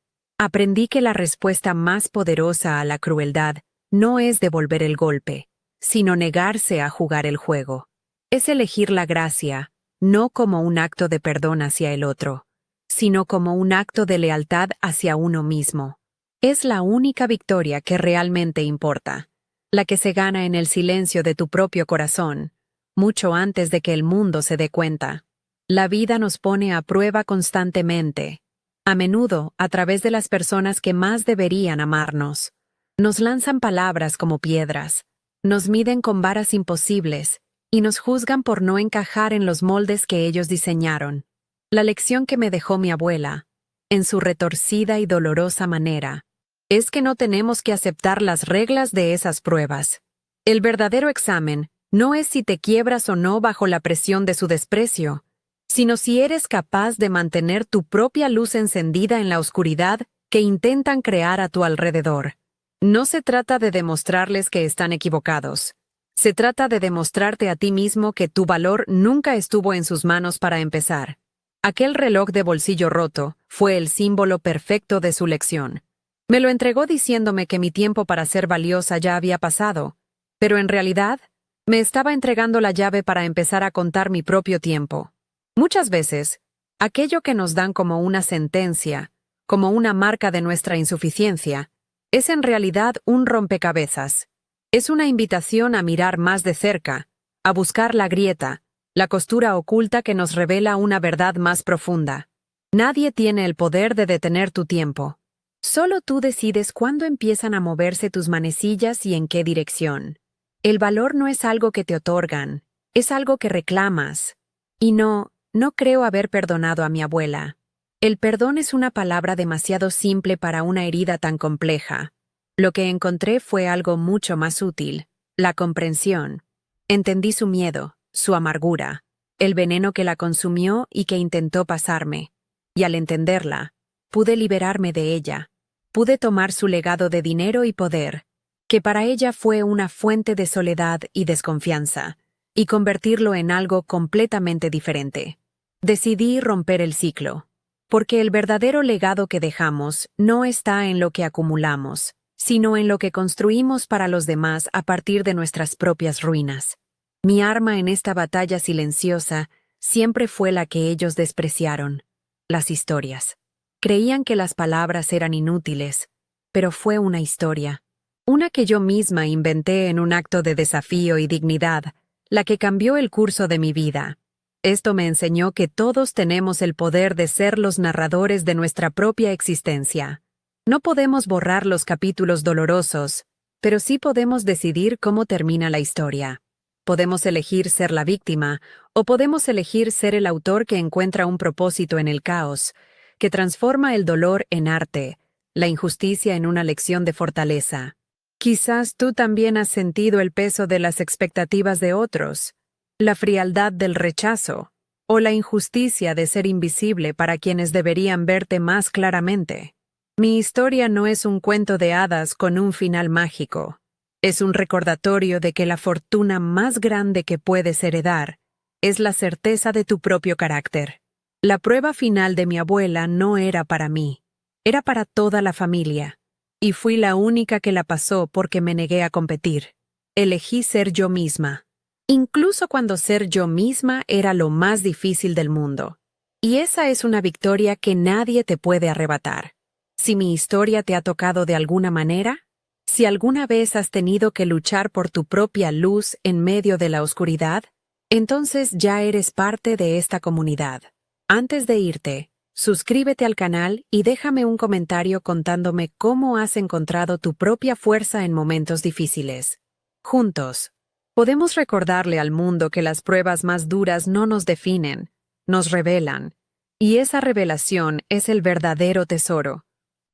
Aprendí que la respuesta más poderosa a la crueldad no es devolver el golpe, sino negarse a jugar el juego. Es elegir la gracia, no como un acto de perdón hacia el otro, sino como un acto de lealtad hacia uno mismo. Es la única victoria que realmente importa, la que se gana en el silencio de tu propio corazón, mucho antes de que el mundo se dé cuenta. La vida nos pone a prueba constantemente, a menudo a través de las personas que más deberían amarnos. Nos lanzan palabras como piedras, nos miden con varas imposibles y nos juzgan por no encajar en los moldes que ellos diseñaron. La lección que me dejó mi abuela, en su retorcida y dolorosa manera, es que no tenemos que aceptar las reglas de esas pruebas. El verdadero examen no es si te quiebras o no bajo la presión de su desprecio, sino si eres capaz de mantener tu propia luz encendida en la oscuridad que intentan crear a tu alrededor. No se trata de demostrarles que están equivocados. Se trata de demostrarte a ti mismo que tu valor nunca estuvo en sus manos para empezar. Aquel reloj de bolsillo roto fue el símbolo perfecto de su lección. Me lo entregó diciéndome que mi tiempo para ser valiosa ya había pasado, pero en realidad me estaba entregando la llave para empezar a contar mi propio tiempo. Muchas veces, aquello que nos dan como una sentencia, como una marca de nuestra insuficiencia, es en realidad un rompecabezas. Es una invitación a mirar más de cerca, a buscar la grieta, la costura oculta que nos revela una verdad más profunda. Nadie tiene el poder de detener tu tiempo. Solo tú decides cuándo empiezan a moverse tus manecillas y en qué dirección. El valor no es algo que te otorgan, es algo que reclamas. Y no creo haber perdonado a mi abuela. El perdón es una palabra demasiado simple para una herida tan compleja. Lo que encontré fue algo mucho más útil, la comprensión. Entendí su miedo, su amargura, el veneno que la consumió y que intentó pasarme. Y al entenderla, pude liberarme de ella. Pude tomar su legado de dinero y poder, que para ella fue una fuente de soledad y desconfianza, y convertirlo en algo completamente diferente. Decidí romper el ciclo, porque el verdadero legado que dejamos no está en lo que acumulamos, sino en lo que construimos para los demás a partir de nuestras propias ruinas. Mi arma en esta batalla silenciosa siempre fue la que ellos despreciaron: las historias. Creían que las palabras eran inútiles, pero fue una historia, una que yo misma inventé en un acto de desafío y dignidad, la que cambió el curso de mi vida. Esto me enseñó que todos tenemos el poder de ser los narradores de nuestra propia existencia. No podemos borrar los capítulos dolorosos, pero sí podemos decidir cómo termina la historia. Podemos elegir ser la víctima, o podemos elegir ser el autor que encuentra un propósito en el caos, que transforma el dolor en arte, la injusticia en una lección de fortaleza. Quizás tú también has sentido el peso de las expectativas de otros, la frialdad del rechazo, o la injusticia de ser invisible para quienes deberían verte más claramente. Mi historia no es un cuento de hadas con un final mágico. Es un recordatorio de que la fortuna más grande que puedes heredar es la certeza de tu propio carácter. La prueba final de mi abuela no era para mí, era para toda la familia, y fui la única que la pasó porque me negué a competir. Elegí ser yo misma, incluso cuando ser yo misma era lo más difícil del mundo. Y esa es una victoria que nadie te puede arrebatar. Si mi historia te ha tocado de alguna manera, si alguna vez has tenido que luchar por tu propia luz en medio de la oscuridad, entonces ya eres parte de esta comunidad. Antes de irte, suscríbete al canal y déjame un comentario contándome cómo has encontrado tu propia fuerza en momentos difíciles. Juntos, podemos recordarle al mundo que las pruebas más duras no nos definen, nos revelan, y esa revelación es el verdadero tesoro.